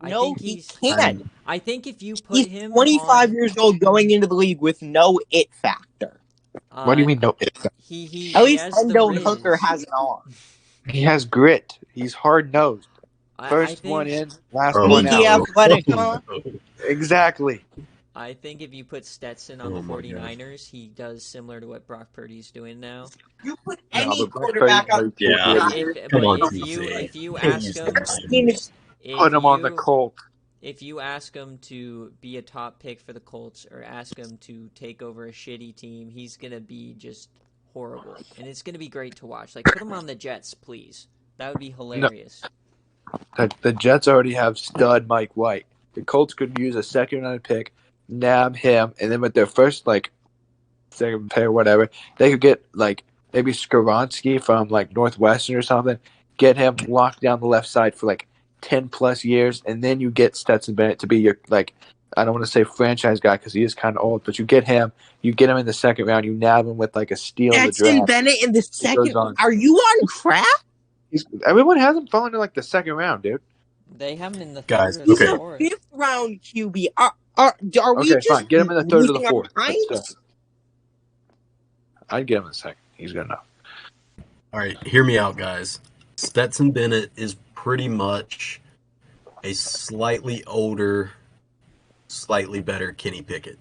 I No, think he he's. can't. I think if you put He's him 25 on, years old going into the league with no it factor. What do you uh, mean? No, At he least has the Hendon Hooker Riz. has an arm. he has grit. He's hard nosed. I First one think. in, last Oh one Sneaky out. no! athletic, Oh, huh? no. Exactly. I think if you put Stetson on Oh the my gosh. 49ers, he does similar to what Brock Purdy's doing now. You put No, any but Brock quarterback Purdy on knows Yeah. what But he is. Come on, if TC. you ask He's him Put him on the Colts. if you ask him to be a top pick for the Colts or ask him to take over a shitty team, he's gonna be just horrible, and it's gonna be great to watch. Like put him on the Jets, please. That would be hilarious. The Jets already have stud Mike White. The Colts could use a second round pick, nab him, and then with their first second pair, whatever, they could get maybe Skaronski from Northwestern or something. Get him locked down the left side for 10+ years, and then you get Stetson Bennett to be your I don't want to say franchise guy because he is kind of old, but you get him in the second round. You nab him with a steal of the Stetson draft. Bennett in the It second. goes on. Are you on crack? Everyone has him falling to the second round, dude. They have him in the Guys, third or He's the a fourth. fifth round QB. Are we Okay, just fine. Get him in the third or the losing our fourth. minds? I'd get him in the second. He's good enough. All right, hear me out, guys. Stetson Bennett is pretty much a slightly older, slightly better Kenny Pickett.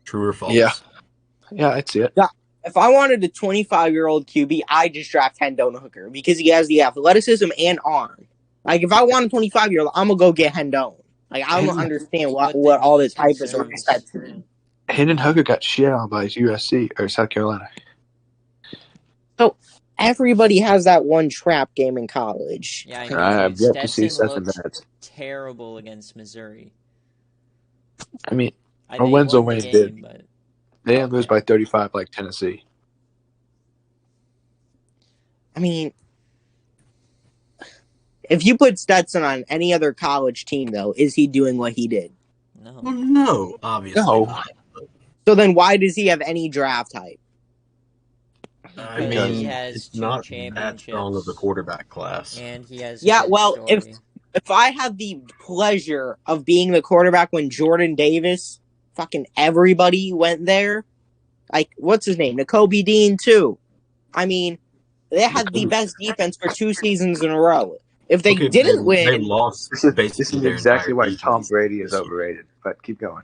True or false? Yeah. Yeah, I'd see it. If I wanted a 25-year-old QB, I just draft Hendon Hooker because he has the athleticism and arm. If I want a 25-year-old, I'm gonna go get Hendon. I don't understand what all this hype is on Stetson. Hendon Hooker got shit on by his USC or South Carolina. So everybody has that one trap game in college. Yeah, I I know. have Dude. yet to see Stetson Stetson looked Bennett. terrible against Missouri. I mean, They or wins or won the wins game, did. but They didn't lose by 35 like Tennessee. I mean, if you put Stetson on any other college team, though, is he doing what he did? no. Well, no, obviously No. not. So then why does he have any draft hype? I Because mean, he has it's 2 not that championships, strong of a quarterback class. and he has a Yeah, good well, story. if I had the pleasure of being the quarterback when Jordan Davis, fucking everybody went there, what's his name? N'Kobe Dean, too. I mean, they had the best defense for 2 seasons in a row. If they Okay, didn't they win, lost This basically is their exactly entire why defense Tom Brady is this year. overrated. But keep going.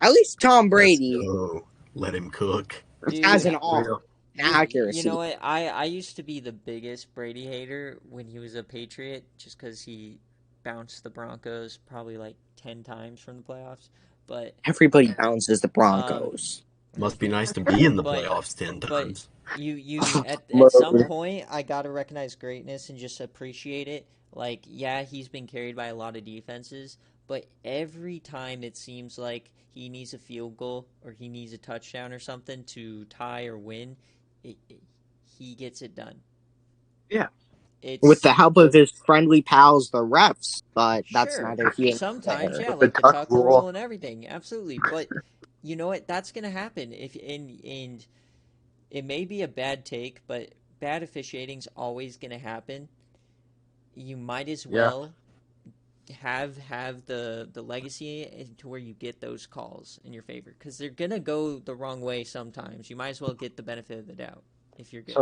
at least Tom Let's Brady go. Let him cook. Dude, has an arm, accuracy. You know what? I used to be the biggest Brady hater when he was a Patriot, just because he bounced the Broncos probably 10 times from the playoffs. But Everybody bounces the Broncos. Must be nice to be in the But- playoffs 10 times. you at some point, I gotta recognize greatness and just appreciate it. Yeah, he's been carried by a lot of defenses, but every time it seems like he needs a field goal or he needs a touchdown or something to tie or win, he gets it done. Yeah. It's, With the help of his friendly pals, the refs, but that's sure, neither here nor sometimes, there. yeah, With the the tuck tuck rule. rule and everything, absolutely. But you know what? That's gonna happen. And it may be a bad take, but bad officiating's always gonna happen. You might as well have the legacy to where you get those calls in your favor, because they're gonna go the wrong way sometimes. You might as well get the benefit of the doubt if you're good.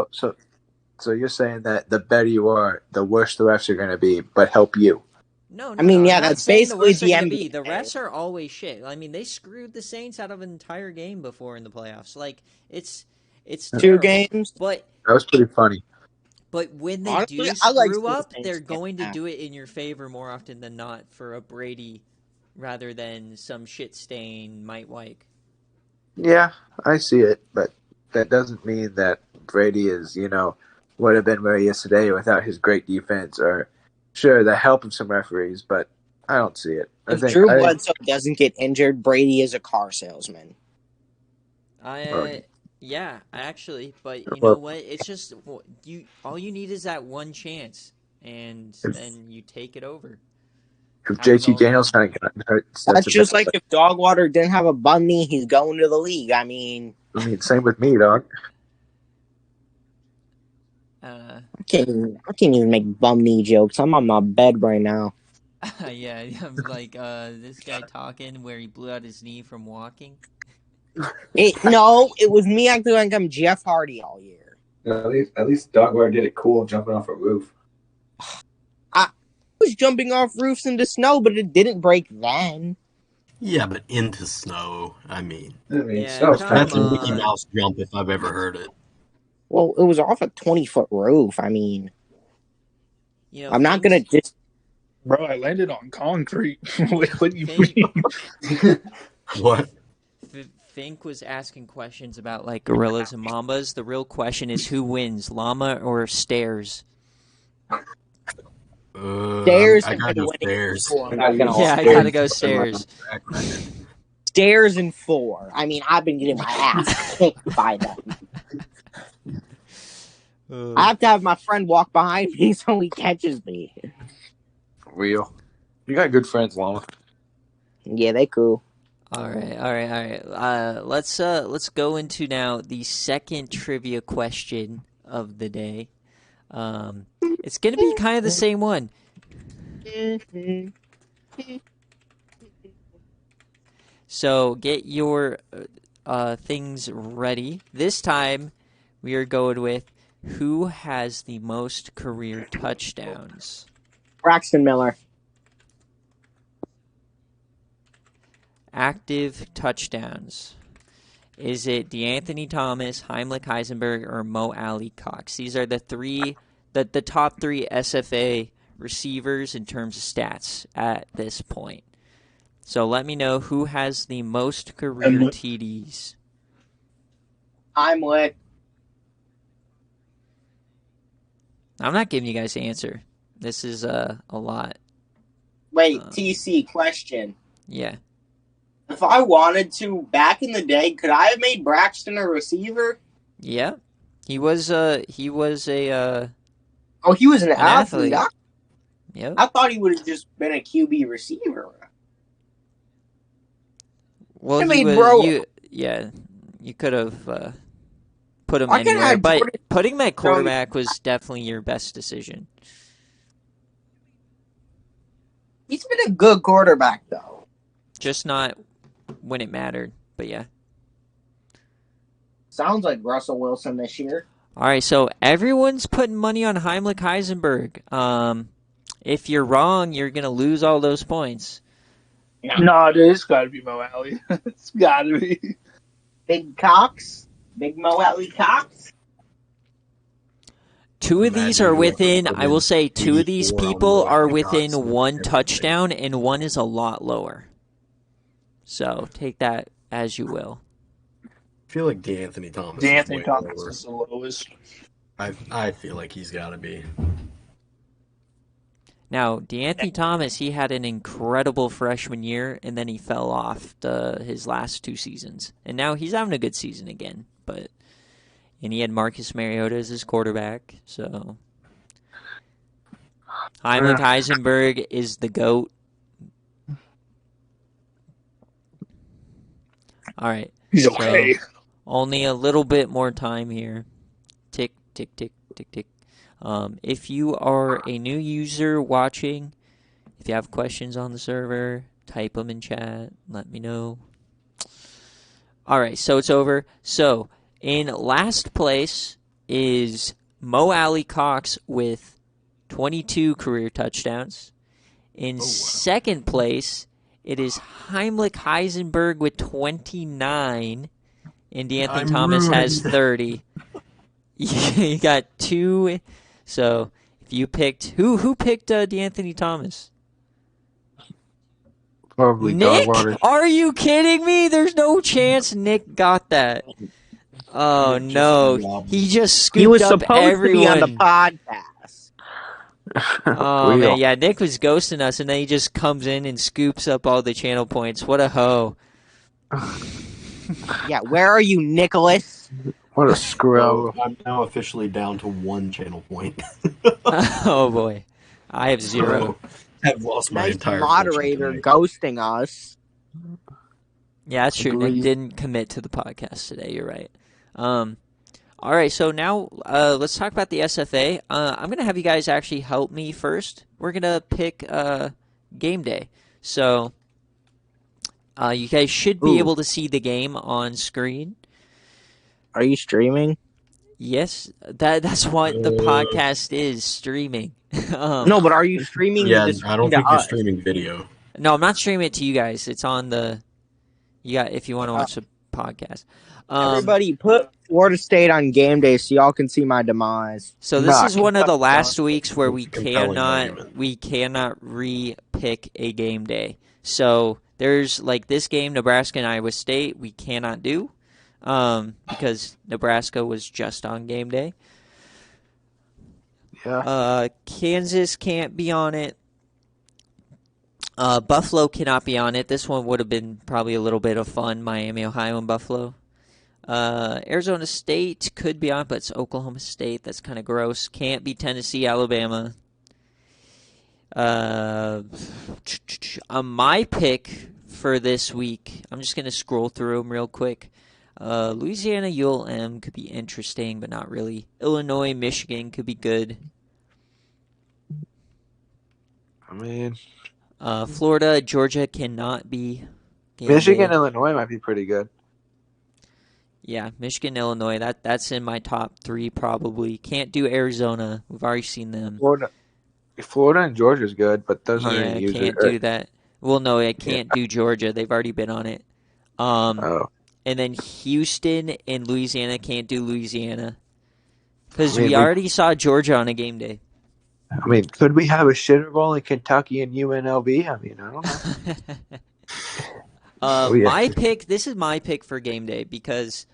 So you're saying that the better you are, the worse the refs are going to be, but help you. No, I mean, no, yeah, I'm not that's saying the basically worst the they're gonna be. NBA. The refs are always shit. I mean, they screwed the Saints out of an entire game before in the playoffs. It's 2 terrible. games. But That was pretty funny. when they Honestly, do I like screw seeing up, the Saints they're get going to back. do it in your favor more often than not for a Brady rather than some shit stain Mike White. Yeah, I see it, but that doesn't mean that Brady is, would have been where he is today without his great defense or, sure, the help of some referees, but I don't see it. If Drew Bledsoe doesn't get injured, Brady is a car salesman. Yeah, actually, but you Well- know what? It's just all you need is that one chance, and then you take it over. If JT Daniels kind of got hurt, That's just like if DogWater didn't have a bun knee, he's going to the league. I mean, same with me, dog. I can't even make bum knee jokes. I'm on my bed right now. Yeah, I'm like this guy talking where he blew out his knee from walking. No, it was me acting like I'm Jeff Hardy all year. At least DogWater did it cool, jumping off a roof. I was jumping off roofs into snow, but it didn't break then. Yeah, but into snow. I mean, Yeah, snow's come that's a on. Mickey Mouse jump if I've ever heard it. Well, it was off a 20-foot roof. I mean, You know, I'm not gonna just. Bro, I landed on concrete. What do you Fink- mean? What? Fink was asking questions about like gorillas and mambas. The real question is who wins, llama or stairs? Stairs I have gotta been go winning stairs. for 4. I'm not gonna Yeah, lie. I gotta go stairs. Stairs in 4. I mean, I've been getting my ass kicked by them. I have to have my friend walk behind me so he catches me. Real. You got good friends, Llama. Yeah, they cool. All right. Let's go into now the second trivia question of the day. It's gonna be kind of the same one. So get your things ready. This time we are going with who has the most career touchdowns. Braxton Miller. Active touchdowns. Is it DeAnthony Thomas, Heimlich Heisenberg, or Mo Alley Cox? These are the top three SFA receivers in terms of stats at this point. So let me know who has the most career TDs. Heimlich. I'm not giving you guys the answer. This is a lot. Wait, TC question. Yeah. If I wanted to, back in the day, could I have made Braxton a receiver? Yeah. He was a Oh, he was an athlete. athlete. Yep. I thought he would have just been a QB receiver. Well, I mean, you could have put him I can anywhere, have but Jordan- putting him at quarterback was definitely your best decision. He's been a good quarterback, though. Just not when it mattered, but yeah. Sounds like Russell Wilson this year. All right, so everyone's putting money on Heimlich Heisenberg. If you're wrong, you're going to lose all those points. Nah, dude, it's got to be Mo Alley. It's got to be. Big Cox. Big Mo Alley Cox. Two of these are within, I will say, two of these 84 on people Mo are Alley within Cox. one touchdown, and one is a lot lower. So take that as you will. I feel like DeAnthony Thomas. DeAnthony is Thomas lower. is the lowest. I feel like he's got to be. Now, DeAnthony Thomas, he had an incredible freshman year, and then he fell off his last 2 seasons. And now he's having a good season again. And he had Marcus Mariota as his quarterback. So Heimlich Heisenberg is the GOAT. All right. He's okay. So, only a little bit more time here. Tick, tick, tick, tick, tick. If you are a new user watching, if you have questions on the server, type them in chat. Let me know. All right, so it's over. So in last place is Mo Alley Cox with 22 career touchdowns. In second place, it is Heimlich Heisenberg with 29. And DeAnthony Thomas has 30. You got 2. So if you picked who picked DeAnthony Thomas? Probably Nick? DogWater. Are you kidding me? There's no chance Nick got that. Oh no, he just scooped He was up supposed everyone. to be on the podcast. Oh Real. man, yeah, Nick was ghosting us, and then he just comes in and scoops up all the channel points. What a hoe! Yeah, where are you, Nicholas? What a scrub. I'm now officially down to 1 channel point. Oh boy, I have 0. I've lost my Nice entire moderator fortune ghosting us. Yeah, that's true. Nick Agreed. didn't commit to the podcast today. You're right. All All right, so now let's talk about the SFA. I'm going to have you guys actually help me first. We're going to pick game day. So you guys should be Ooh. able to see the game on screen. Are you streaming? Yes, that's what the podcast is, streaming. No, but are you streaming Yeah, the I screen don't to think you're us? streaming video. No, I'm not streaming it to you guys. It's on the if you want to watch the podcast. Everybody, put Florida State on game day so y'all can see my demise. So this Nah, is one of the last Kentucky weeks where It's a compelling argument. we cannot re-pick a game day. So there's like this game, Nebraska and Iowa State, we cannot do because Nebraska was just on game day. Yeah. Kansas can't be on it. Buffalo cannot be on it. This one would have been probably a little bit of fun. Miami, Ohio, and Buffalo. Arizona State could be on, but it's Oklahoma State. That's kind of gross. Can't be Tennessee, Alabama. My pick for this week, I'm just going to scroll through them real quick. Louisiana, ULM could be interesting, but not really. Illinois, Michigan could be good. I mean, Florida, Georgia cannot be. Michigan, Illinois might be pretty good. Yeah, Michigan, Illinois. That's in my top 3 probably. Can't do Arizona. We've already seen them. Florida and Georgia's good, but those aren't Yeah, any users. can't do that. Well, no, I can't do Georgia. They've already been on it. Oh, And then Houston and Louisiana can't do Louisiana because I mean, we already saw Georgia on a game day. I mean, could we have a shitter bowl in Kentucky and UNLV? I mean, I don't know. My pick. This is my pick for game day because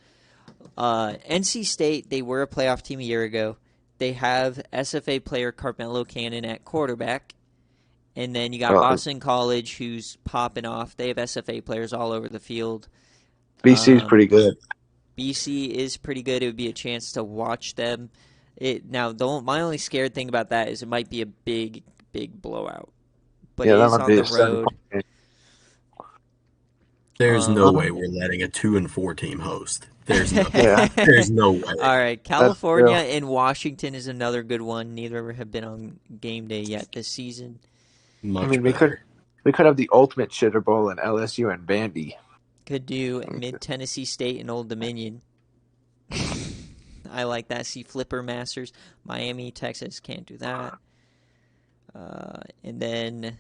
NC State, they were a playoff team a year ago. They have SFA player Carmelo Cannon at quarterback. And then you got Boston College, who's popping off. They have SFA players all over the field. BC's pretty good. BC is pretty good. It would be a chance to watch them. My only scared thing about that is it might be a big blowout. But it is on the road. There's no way we're letting a 2-4 team host. There's no, there's no way. All right, California and Washington is another good one. Neither have been on game day yet this season. Much I mean, better. we could have the ultimate shitter bowl in LSU and Vandy. Could do Mid-Tennessee State and Old Dominion. I like that. See Flipper Masters. Miami, Texas, can't do that. And then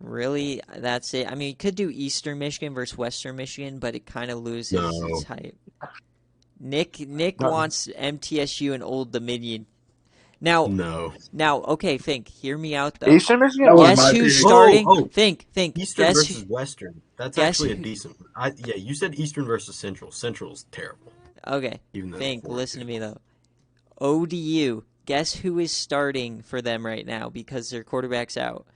really, that's it. I mean, you could do Eastern Michigan versus Western Michigan, but it kind of loses its hype. Nick wants MTSU and Old Dominion. Now, okay, Fink, hear me out though. Eastern Michigan? Guess who's starting? Fink. Eastern versus Western. That's actually a decent one. You said Eastern versus Central. Central's terrible. Okay, Fink, listen to me though. ODU, guess who is starting for them right now because their quarterback's out?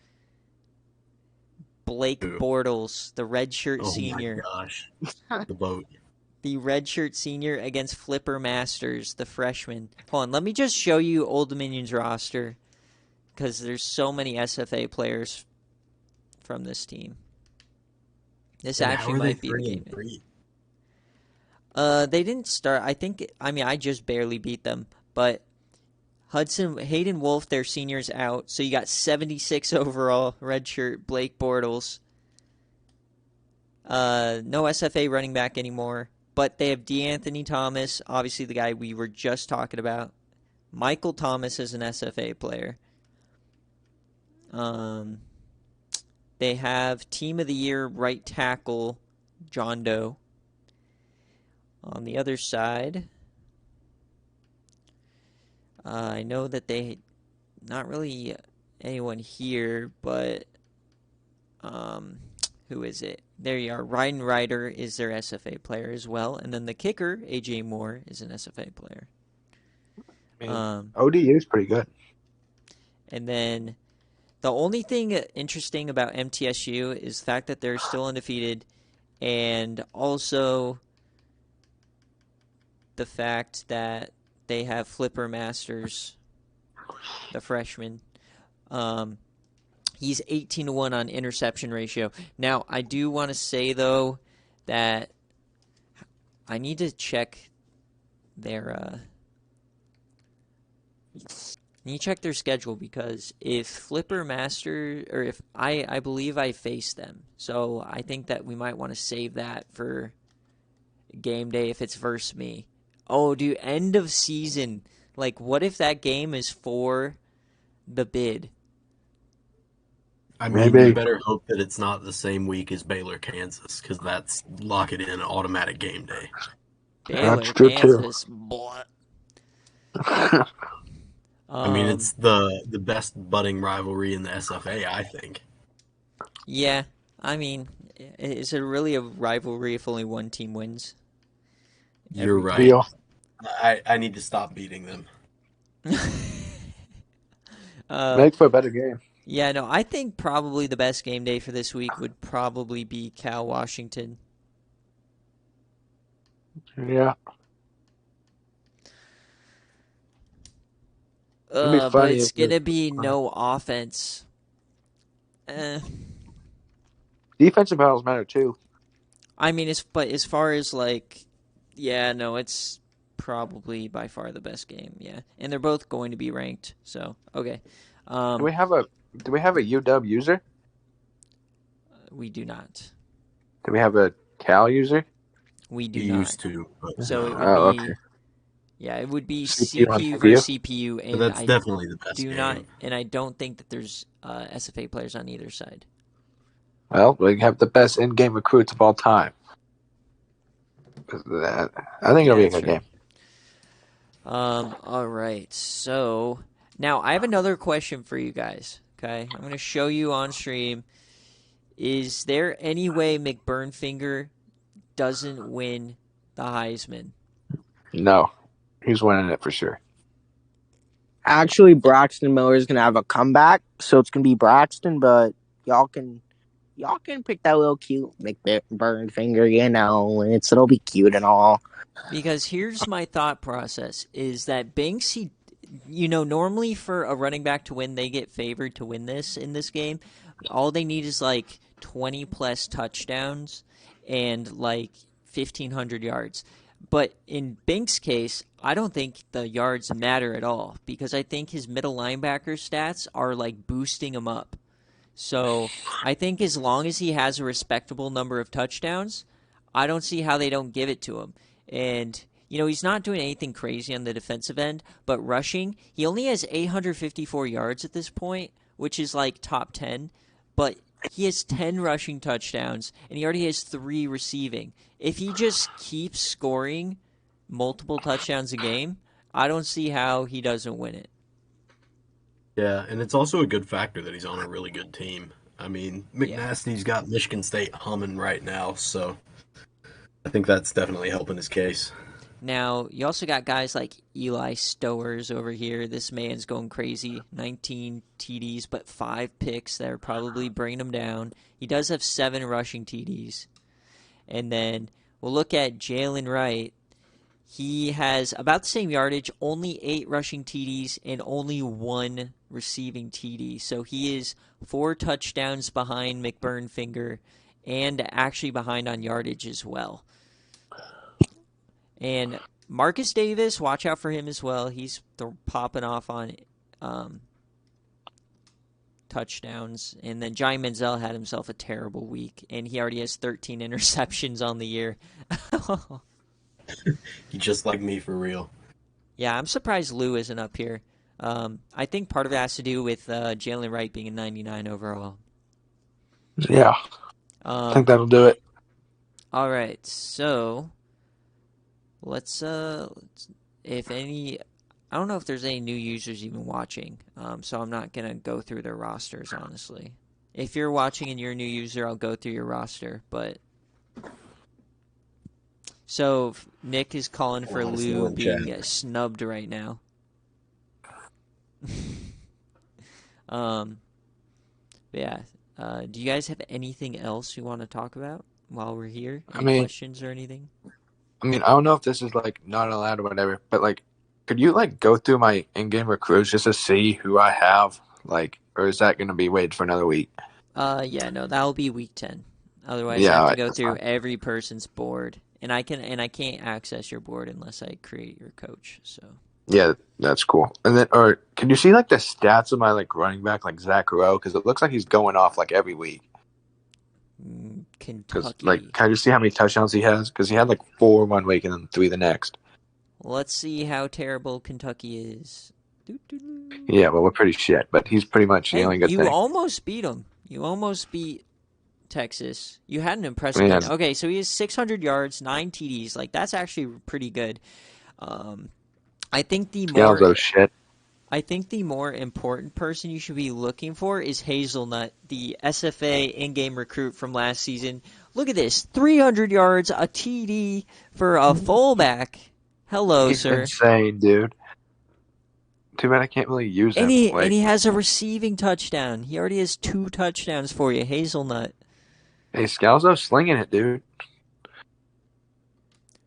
Blake Bortles, the redshirt senior. Oh my gosh, the boat. The redshirt senior against Flipper Masters, the freshman. Hold on, let me just show you Old Dominion's roster because there's so many SFA players from this team. This actually might be a game. They didn't start. I just barely beat them, but Hayden Wolf, their senior's out, so you got 76 overall, redshirt Blake Bortles. No SFA running back anymore. But they have DeAnthony Thomas, obviously the guy we were just talking about. Michael Thomas is an SFA player. They have Team of the Year right tackle John Doe. On the other side, I know that they not really anyone here, but who is it? There you are. Ryan Ryder is their SFA player as well. And then the kicker, AJ Moore, is an SFA player. ODU is pretty good. And then the only thing interesting about MTSU is the fact that they're still undefeated and also the fact that they have Flipper Masters, the freshman. He's 18-1 on interception ratio. Now, I do want to say, though, that I need to check their schedule because if Flipper Master or if I believe I face them, so I think that we might want to save that for game day if it's versus me. Oh, dude, end of season. Like, what if that game is for the bid? I mean, Maybe. you better hope that it's not the same week as Baylor, Kansas, because that's lock it in automatic game day. Baylor, That's true, too. Kansas. Blah. I mean, it's the best budding rivalry in the SFA, I think. Yeah, I mean, is it really a rivalry if only one team wins? You're Every right. Deal. I need to stop beating them. Make for a better game. Yeah, no, I think probably the best game day for this week would probably be Cal Washington. Yeah. It'd be But funny it's if it- gonna be no offense. Defensive battles matter too. I mean, but as far as like, yeah, no, it's probably by far the best game. Yeah, and they're both going to be ranked. So okay, Do we have a UW user? we do not. Do we have a Cal user? We do You not. used to, but So it would Oh, be, okay. yeah, it would be CPU on CPU CPU? versus CPU, but and that's I definitely the best do game. not, and I don't think that there's SFA players on either side. Well, we have the best in-game recruits of all time. I think it'll be a that's good right. game. All right. So now I have another question for you guys. Okay, I'm going to show you on stream. Is there any way McBurnfinger doesn't win the Heisman? No, he's winning it for sure. Actually, Braxton Miller is gonna have a comeback, so it's gonna be Braxton. But y'all can pick that little cute McBurn finger, and it'll be cute and all. Because here's my thought process: is that Banks, normally for a running back to win, they get favored to win this in this game. All they need is like 20 plus touchdowns and like 1,500 yards. But in Banks' case, I don't think the yards matter at all because I think his middle linebacker stats are like boosting him up. So I think as long as he has a respectable number of touchdowns, I don't see how they don't give it to him. And, he's not doing anything crazy on the defensive end, but rushing, he only has 854 yards at this point, which is like top 10. But he has 10 rushing touchdowns, and he already has 3 receiving. If he just keeps scoring multiple touchdowns a game, I don't see how he doesn't win it. Yeah, and it's also a good factor that he's on a really good team. I mean, McNasty's got Michigan State humming right now, so I think that's definitely helping his case. Now, you also got guys like Eli Stowers over here. This man's going crazy. 19 TDs, but 5 picks that are probably bringing him down. He does have 7 rushing TDs. And then we'll look at Jalen Wright. He has about the same yardage, only 8 rushing TDs and only 1 receiving TD. So he is 4 touchdowns behind McBurnfinger and actually behind on yardage as well. And Marcus Davis, watch out for him as well. He's popping off on touchdowns. And then Johnny Manziel had himself a terrible week, and he already has 13 interceptions on the year. He's just like me for real. Yeah, I'm surprised Lou isn't up here. I think part of it has to do with Jalen Wright being a 99 overall. Yeah, I think that'll do it. All right, so let's if any, I don't know if there's any new users even watching, so I'm not gonna go through their rosters honestly. If you're watching and you're a new user, I'll go through your roster. But so Nick is calling for Lou being snubbed right now. Yeah. Do you guys have anything else you want to talk about while we're here? Any questions or anything? I mean, I don't know if this is like not allowed or whatever, but like, could you like go through my in-game recruits just to see who I have? Like, or is that going to be waited for another week? Yeah, no, that'll be week 10. Otherwise, I have to go through every person's board and I can't access your board unless I create your coach. So Yeah, that's cool. And then, or can you see like the stats of my like running back, like Zach Rowe? Because it looks like he's going off like every week. Because like, Kentucky. can you see how many touchdowns he has? Because he had like 4 one week and then 3 the next. Let's see how terrible Kentucky is. Yeah, well, we're pretty shit, but he's pretty much the Hey, only good you thing. almost beat him. You almost beat Texas. You had an impressive Yeah. game. Okay, so he has 600 yards, 9 TDs. Like, that's actually pretty good. I think the Scalzo shit. more important person you should be looking for is Hazelnut, the SFA in-game recruit from last season. Look at this, 300 yards, a TD for a fullback. Hello, He's sir. insane, dude. Too bad I can't really use him. And he has a receiving touchdown. He already has 2 touchdowns for you, Hazelnut. Hey, Scalzo's slinging it, dude.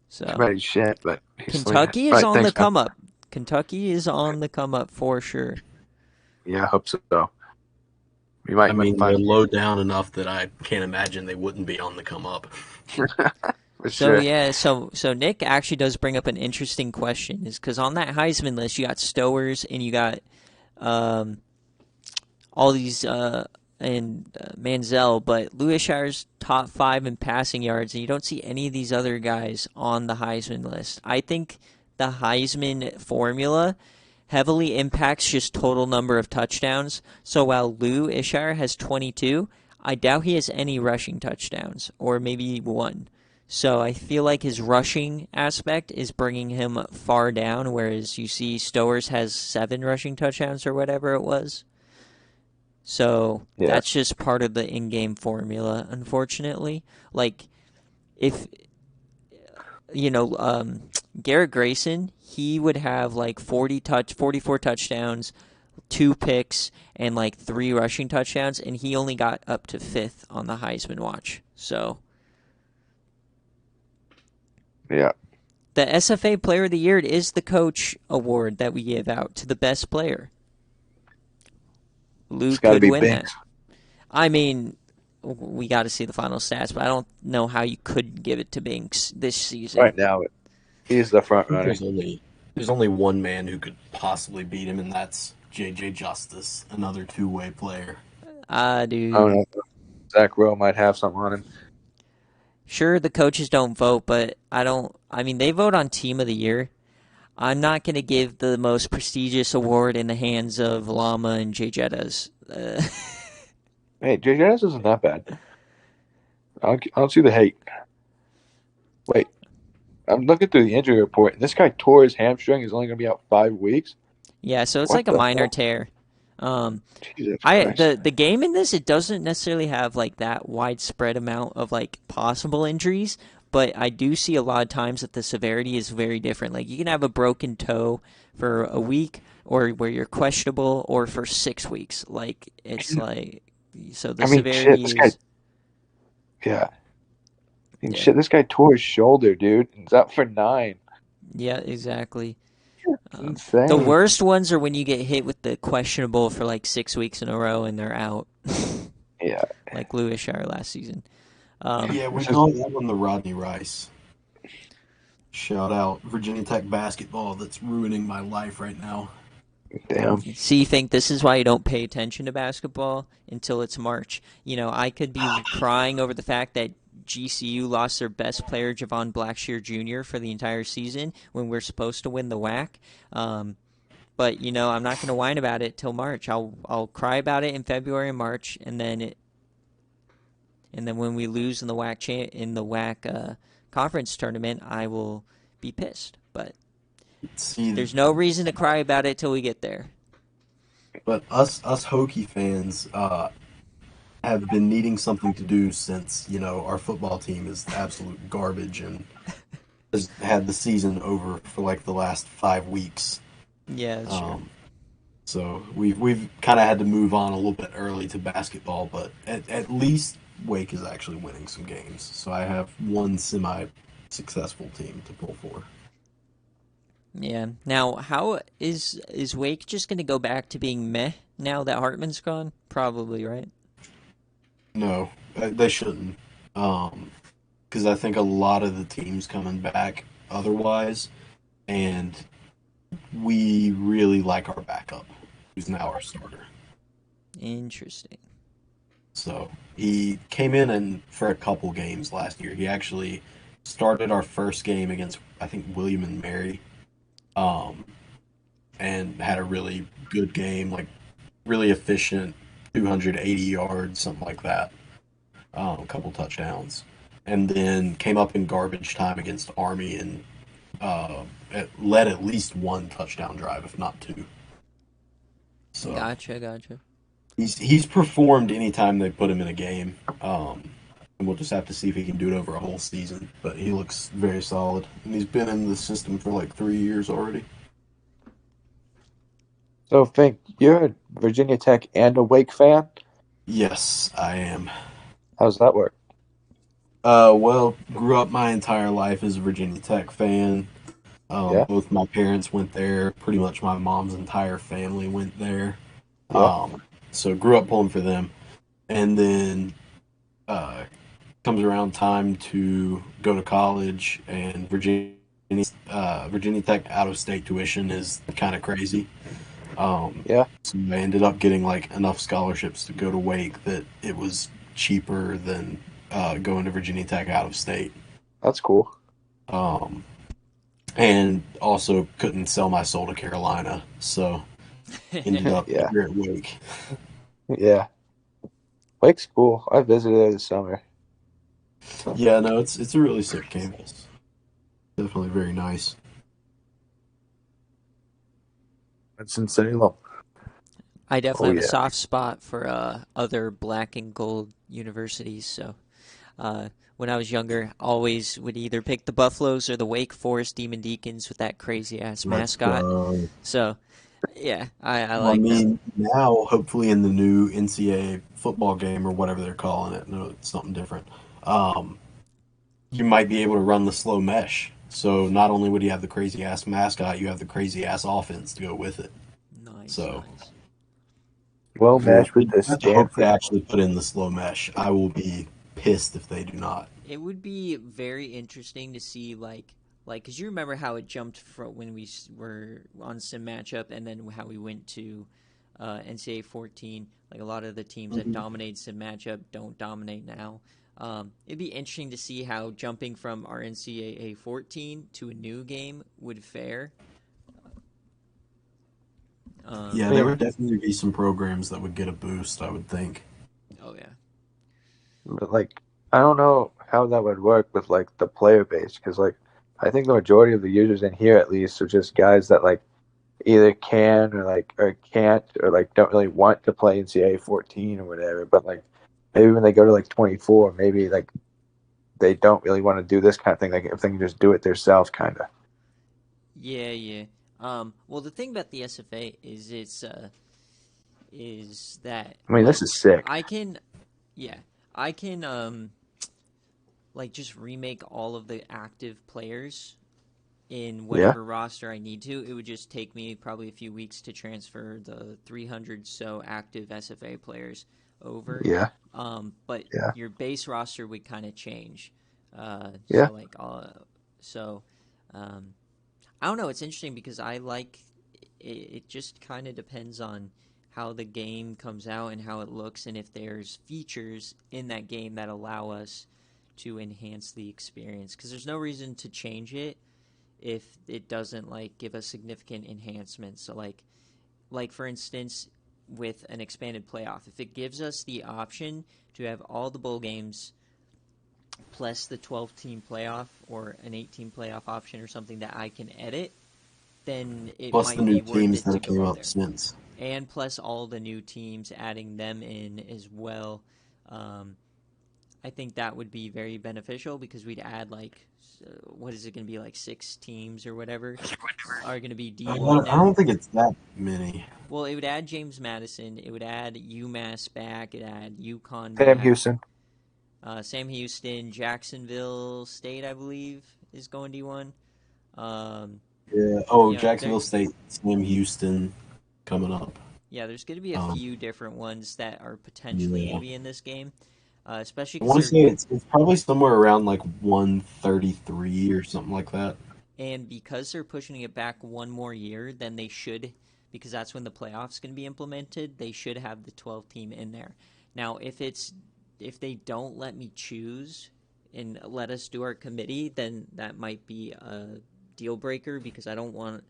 So Too bad he's shit, but he's Kentucky slinging it. is Right, on thanks, the come up. Kentucky is on the come up for sure. Yeah, I hope so. We might I mean, find they're low down enough that I can't imagine they wouldn't be on the come up. for So sure. yeah, so Nick actually does bring up an interesting question, is because on that Heisman list you got Stowers and you got all these and Manziel, but Louis Shire's top 5 in passing yards, and you don't see any of these other guys on the Heisman list. I think the Heisman formula heavily impacts just total number of touchdowns. So while Lou Ishire has 22, I doubt he has any rushing touchdowns, or maybe 1. So I feel like his rushing aspect is bringing him far down, whereas you see Stowers has 7 rushing touchdowns or whatever it was. So Yeah. that's just part of the in-game formula, unfortunately. Like, if, Garrett Grayson, he would have like 44 touchdowns, 2 picks, and like 3 rushing touchdowns, and he only got up to 5th on the Heisman watch. So Yeah. the SFA Player of the Year is the coach award that we give out to the best player. Lou It's gotta could be win that. Binks. I mean, we got to see the final stats, but I don't know how you could give it to Binks this season. Right now, he's the front runner. There's only one man who could possibly beat him, and that's J.J. Justice, another two-way player. Dude. I don't know. Zach Rowe might have something on him. Sure, the coaches don't vote, but they vote on Team of the Year. I'm not going to give the most prestigious award in the hands of Llama and Jay Jettas. Hey, JJS isn't that bad. I don't see the hate. Wait, I'm looking through the injury report. This guy tore his hamstring. He's only going to be out 5 weeks. Yeah, so it's What like a the minor hell? tear. Jesus Christ. The game in this, it doesn't necessarily have like that widespread amount of like possible injuries, but I do see a lot of times that the severity is very different. Like you can have a broken toe for a week, or where you're questionable, or for 6 weeks. Like it's like, so the severity shit, is. Yeah. Yeah. Shit, this guy tore his shoulder, dude. He's out for 9. Yeah, exactly. Insane. The worst ones are when you get hit with the questionable for like 6 weeks in a row and they're out. Yeah. Like Louis Shire last season. Yeah, we call that one the Rodney Rice. Shout out Virginia Tech basketball that's ruining my life right now. Damn. See, Fink, this is why you don't pay attention to basketball until it's March. I could be crying over the fact that GCU lost their best player, Javon Blackshear Jr., for the entire season when we're supposed to win the WAC. But I'm not going to whine about it till March. I'll cry about it in February and March, and then when we lose in the WAC conference tournament, I will be pissed. But there's no reason to cry about it till we get there. But us Hokie fans have been needing something to do since our football team is absolute garbage and has had the season over for like the last 5 weeks. Yeah, that's true. So we've kind of had to move on a little bit early to basketball, but at least Wake is actually winning some games. So I have one semi-successful team to pull for. Yeah. Now, how is Wake just going to go back to being meh now that Hartman's gone? Probably, right? No, they shouldn't. because I think a lot of the teams coming back otherwise, and we really like our backup, who's now our starter. Interesting. So he came in and for a couple games last year. He actually started our first game against I think William and Mary, um, and had a really good game, like really efficient, 280 yards, something like that. A couple touchdowns, and then came up in garbage time against Army and it led at least one touchdown drive, if not two. So Gotcha. he's performed anytime they put him in a game. And we'll just have to see if he can do it over a whole season. But he looks very solid, and he's been in the system for like 3 years already. So, Fink, you're a Virginia Tech and a Wake fan? Yes, I am. How's that work? Well, grew up my entire life as a Virginia Tech fan. Yeah. Both my parents went there. Pretty much my mom's entire family went there. Yeah. So grew up pulling for them. And then comes around time to go to college, and Virginia Tech out-of-state tuition is kind of crazy. Yeah. So I ended up getting like enough scholarships to go to Wake that it was cheaper than going to Virginia Tech out of state. That's cool. And also couldn't sell my soul to Carolina, so ended up Yeah. here at Wake. Yeah. Wake's cool. I visited there this summer. Yeah, no, it's a really sick campus. Definitely very nice. It's in Salem. I definitely Oh, have a yeah. soft spot for other black and gold universities. So when I was younger, always would either pick the Buffaloes or the Wake Forest Demon Deacons with that crazy ass mascot. So yeah, I Well, I like them. mean, now hopefully in the new NCAA football game or whatever they're calling it, no, it's something different. You might be able to run the slow mesh. So not only would you have the crazy ass mascot, you have the crazy ass offense to go with it. Nice. Well matched with this I hope they Stanford. actually put in the slow mesh. I will be pissed if they do not. It would be very interesting to see like because you remember how it jumped from when we were on sim matchup and then how we went to NCAA 14. Like a lot of the teams that dominate sim matchup don't dominate now. It'd be interesting to see how jumping from our NCAA 14 to a new game would fare. Yeah, there would definitely be some programs that would get a boost, I would think. Oh yeah. But like, I don't know how that would work with like the player base, because like I think the majority of the users in here at least are just guys that like either can or can't or like don't really want to play NCAA 14 or whatever. But like maybe when they go to like 24, maybe like they don't really want to do this kind of thing. Like if they can just do it themselves, kind of. Yeah. Well, the thing about the SFA is is that I mean, this is sick. I can like just remake all of the active players in whatever roster I need to. It would just take me probably a few weeks to transfer the 300 so active SFA players over. Yeah. But your base roster would kind of change. So I don't know. It's interesting because I like it. It just kind of depends on how the game comes out and how it looks, and if there's features in that game that allow us to enhance the experience. Because there's no reason to change it if it doesn't like give us significant enhancements. So like for instance, with an expanded playoff, if it gives us the option to have all the bowl games plus the 12-team playoff or an 8-team playoff option or something that I can edit, then it Plus might the new be worth teams it to that came go up there. since. And plus all the new teams, adding them in as well. I think that would be very beneficial because we'd add like, what is it going to be, like 6 teams or whatever are going to be D1 I now. don't think it's that many. Well, it would add James Madison. It would add UMass back. It would add UConn Sam back. Houston. Sam Houston, Jacksonville State, I believe, is going D1. Jacksonville State, Sam Houston coming up. Yeah, there's going to be a few different ones that are potentially going to be in this game. especially I because want to they're say it's probably somewhere around like 133 or something like that. and because they're pushing it back one more year, then they should, because that's when the playoffs going to be implemented. They should have the 12 team in there. Now, if they don't let me choose and let us do our committee, then that might be a deal breaker because I don't want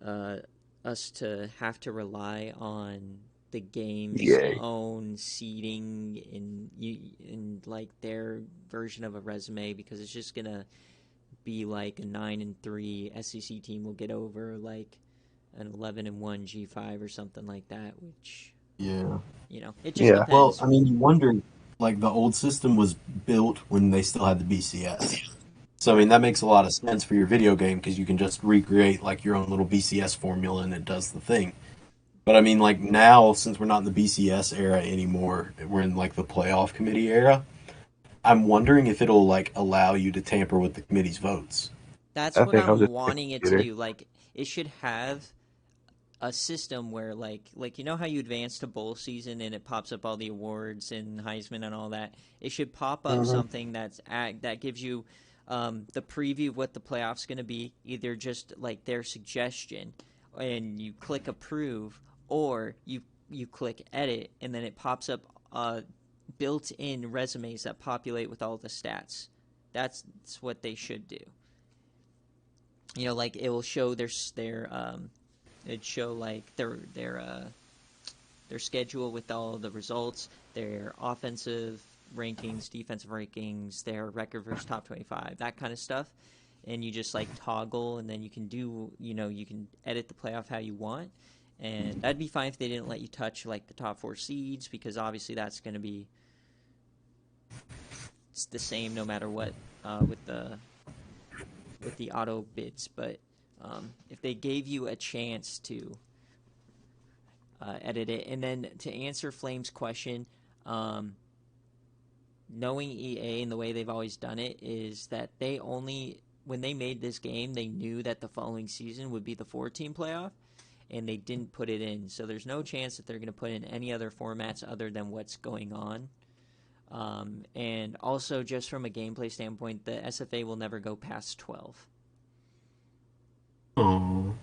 uh, us to have to rely on the game's Yeah. own seeding in like their version of a resume because it's just gonna be like a 9-3 SEC team will get over like an 11-1 G5 or something like that, which Yeah. it just Yeah. Well, depends. I mean, you wonder, like the old system was built when they still had the BCS. So I mean, that makes a lot of sense for your video game because you can just recreate like your own little BCS formula and it does the thing. But I mean, like now, since we're not in the BCS era anymore, we're in like the playoff committee era. I'm wondering if it'll like allow you to tamper with the committee's votes. That's I what think I'll I'm just wanting it to computer. do. Like it should have a system where like you know how you advance to bowl season and it pops up all the awards and Heisman and all that. It should pop up something that gives you the preview of what the playoffs going to be, either just like their suggestion, and you click approve, or you click edit, and then it pops up built-in resumes that populate with all the stats. That's what they should do. Like it will show it'd show like their schedule with all the results, their offensive rankings, defensive rankings, their record versus top 25, that kind of stuff. And you just like toggle, and then you can you can edit the playoff how you want. And that'd be fine if they didn't let you touch like the top 4 seeds, because obviously that's going to be the same no matter what with the auto bids. But if they gave you a chance to edit it. And then to answer Flame's question, knowing EA and the way they've always done it is that when they made this game, they knew that the following season would be the 4-team playoff, and they didn't put it in. So there's no chance that they're going to put in any other formats other than what's going on. And also, just from a gameplay standpoint, the SFA will never go past 12. Oh.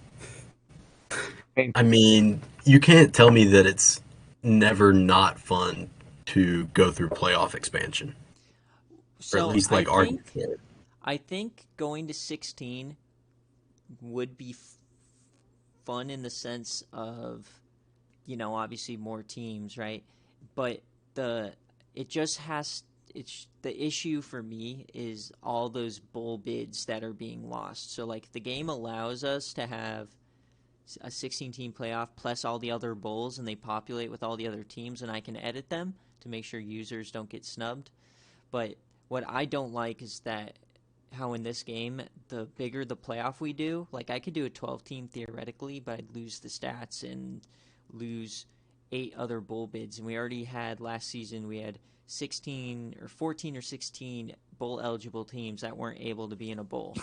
I mean, you can't tell me that it's never not fun to go through playoff expansion, or at So least like argue for it. I think going to 16 would be fun in the sense of, obviously more teams, right? But it just has it's the issue for me is all those bowl bids that are being lost. So like the game allows us to have a 16-team playoff plus all the other bowls, and they populate with all the other teams, and I can edit them to make sure users don't get snubbed. But what I don't like is that how in this game, the bigger the playoff we do, like I could do a 12-team theoretically, but I'd lose the stats and lose 8 other bowl bids. And we already had last season, we had 16 or 14 or 16 bowl eligible teams that weren't able to be in a bowl.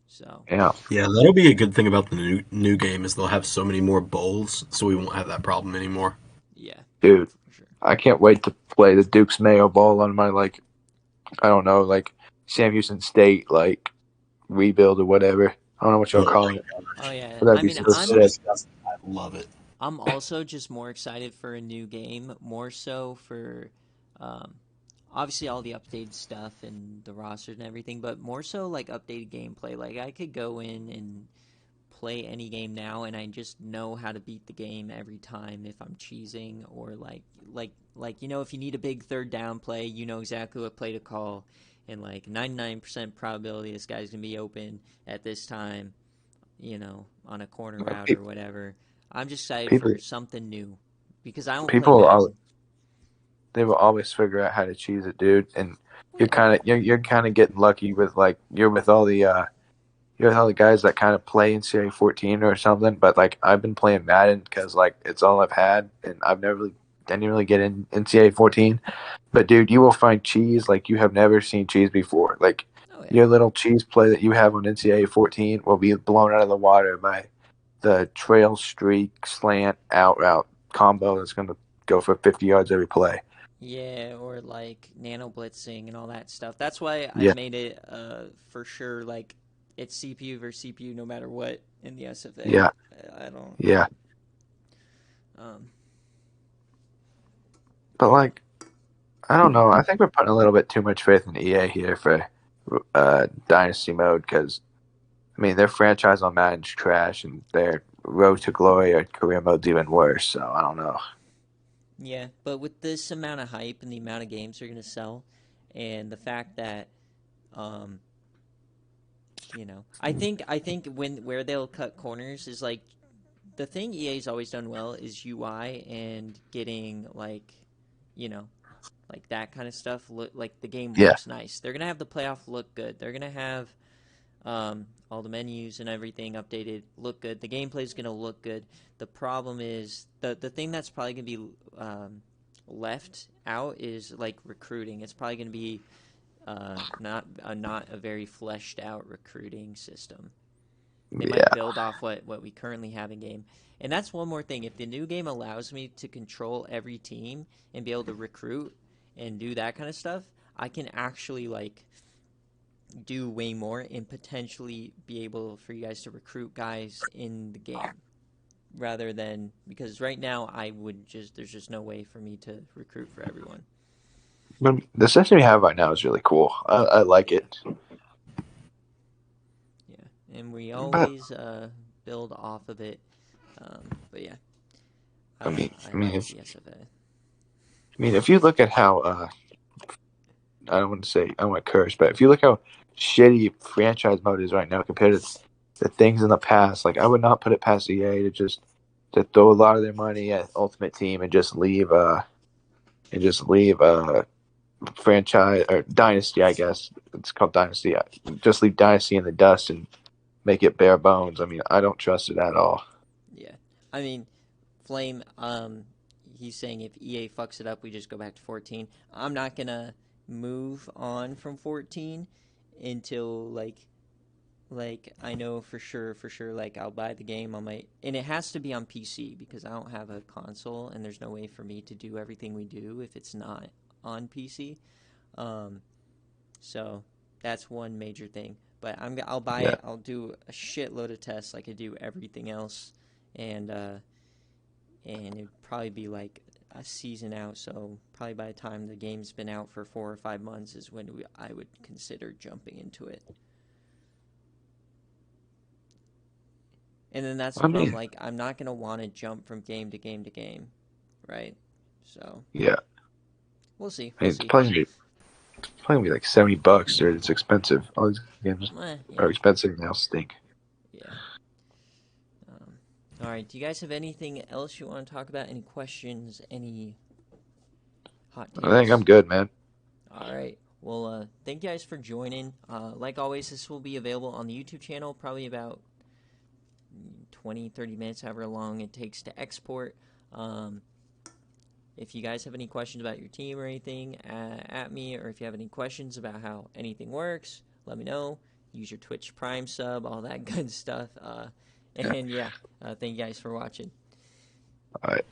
So Yeah. Yeah, that'll be a good thing about the new game is they'll have so many more bowls, so we won't have that problem anymore. yeah, Dude, for sure. I can't wait to play the Duke's Mayo Bowl on my, I don't know, Sam Houston State, rebuild or whatever. I don't know what you'll call it. Oh yeah, But that'd I be mean so sick. I love it. I'm also just more excited for a new game, more so for obviously all the updated stuff and the rosters and everything, but more so like updated gameplay. Like I could go in and play any game now, and I just know how to beat the game every time if I'm cheesing, or if you need a big third down play, you know exactly what play to call, and like 99% probability this guy's gonna be open at this time, on a corner route or whatever. I'm just excited People, for something new because I don't play people, Madden. they will always figure out how to cheese it, dude. And Well, you're kind of getting lucky with you're with all the guys that kind of play in Series 14 or something. But I've been playing Madden because it's all I've had, and didn't really get in NCAA 14. But dude, you will find cheese like you have never seen cheese before. Oh yeah. Your little cheese play that you have on NCAA 14 will be blown out of the water by the trail streak slant out route combo that's going to go for 50 yards every play. Yeah, or like nano blitzing and all that stuff. That's why I Yeah, made it for sure like it's CPU versus CPU no matter what in the SFA. yeah, I don't. yeah. Um, But like, I don't know. I think we're putting a little bit too much faith in EA here for Dynasty mode because I mean their franchise on Madden's trash and their Road to Glory or career mode's even worse. So I don't know. yeah, but with this amount of hype and the amount of games they're gonna sell, and the fact that um, I think when where they'll cut corners is like the thing EA's always done well is UI and getting like, you know, like that kind of stuff. Like the game Yeah, looks nice. They're gonna have the playoff look good. They're gonna have all the menus and everything updated, look good. The gameplay is gonna look good. The problem is the thing that's probably gonna be left out is like recruiting. It's probably gonna be not a very fleshed out recruiting system. They might yeah. build off what we currently have in game. And that's one more thing. If the new game allows me to control every team and be able to recruit and do that kind of stuff, I can actually like do way more and potentially be able for you guys to recruit guys in the game rather than because right now I would just there's just no way for me to recruit for everyone. But the system you have right now is really cool. I like it. Yeah, and we But always build off of it. But yeah, I mean, I I mean, like if the SFA. if you look at how I don't want to say I don't want to curse, but if you look how shitty franchise mode is right now compared to the things in the past, like I would not put it past EA to throw a lot of their money at Ultimate Team and just leave franchise or Dynasty, I guess it's called Dynasty. Just leave Dynasty in the dust and make it bare bones. I mean, I don't trust it at all. Yeah, I mean, Flame. He's saying if EA fucks it up, we just go back to 14. I'm not gonna move on from 14 until like I know for sure like I'll buy the game on my and it has to be on PC because I don't have a console and there's no way for me to do everything we do if it's not on PC. Um, so that's one major thing. But I'll buy Yeah, it. I'll do a shitload of tests like I do everything else, and it'd probably be like a season out. So probably by the time the game's been out for 4 or 5 months is when I would consider jumping into it. And then that's the I problem. mean, Like I'm not gonna want to jump from game to game to game, right? So yeah. we'll see. I We'll mean, see. it's probably gonna be like $70, dude. It's expensive. All these games are Yeah, expensive now. Stink. yeah. All right. Do you guys have anything else you want to talk about? Any questions? Any hot I think I'm takes? good, man. All right. Well, thank you guys for joining. Like always, this will be available on the YouTube channel, probably about 20, 30 minutes, however long it takes to export. If you guys have any questions about your team or anything, at me, or if you have any questions about how anything works, let me know. Use your Twitch Prime sub, all that good stuff. Yeah. And yeah, thank you guys for watching. All right.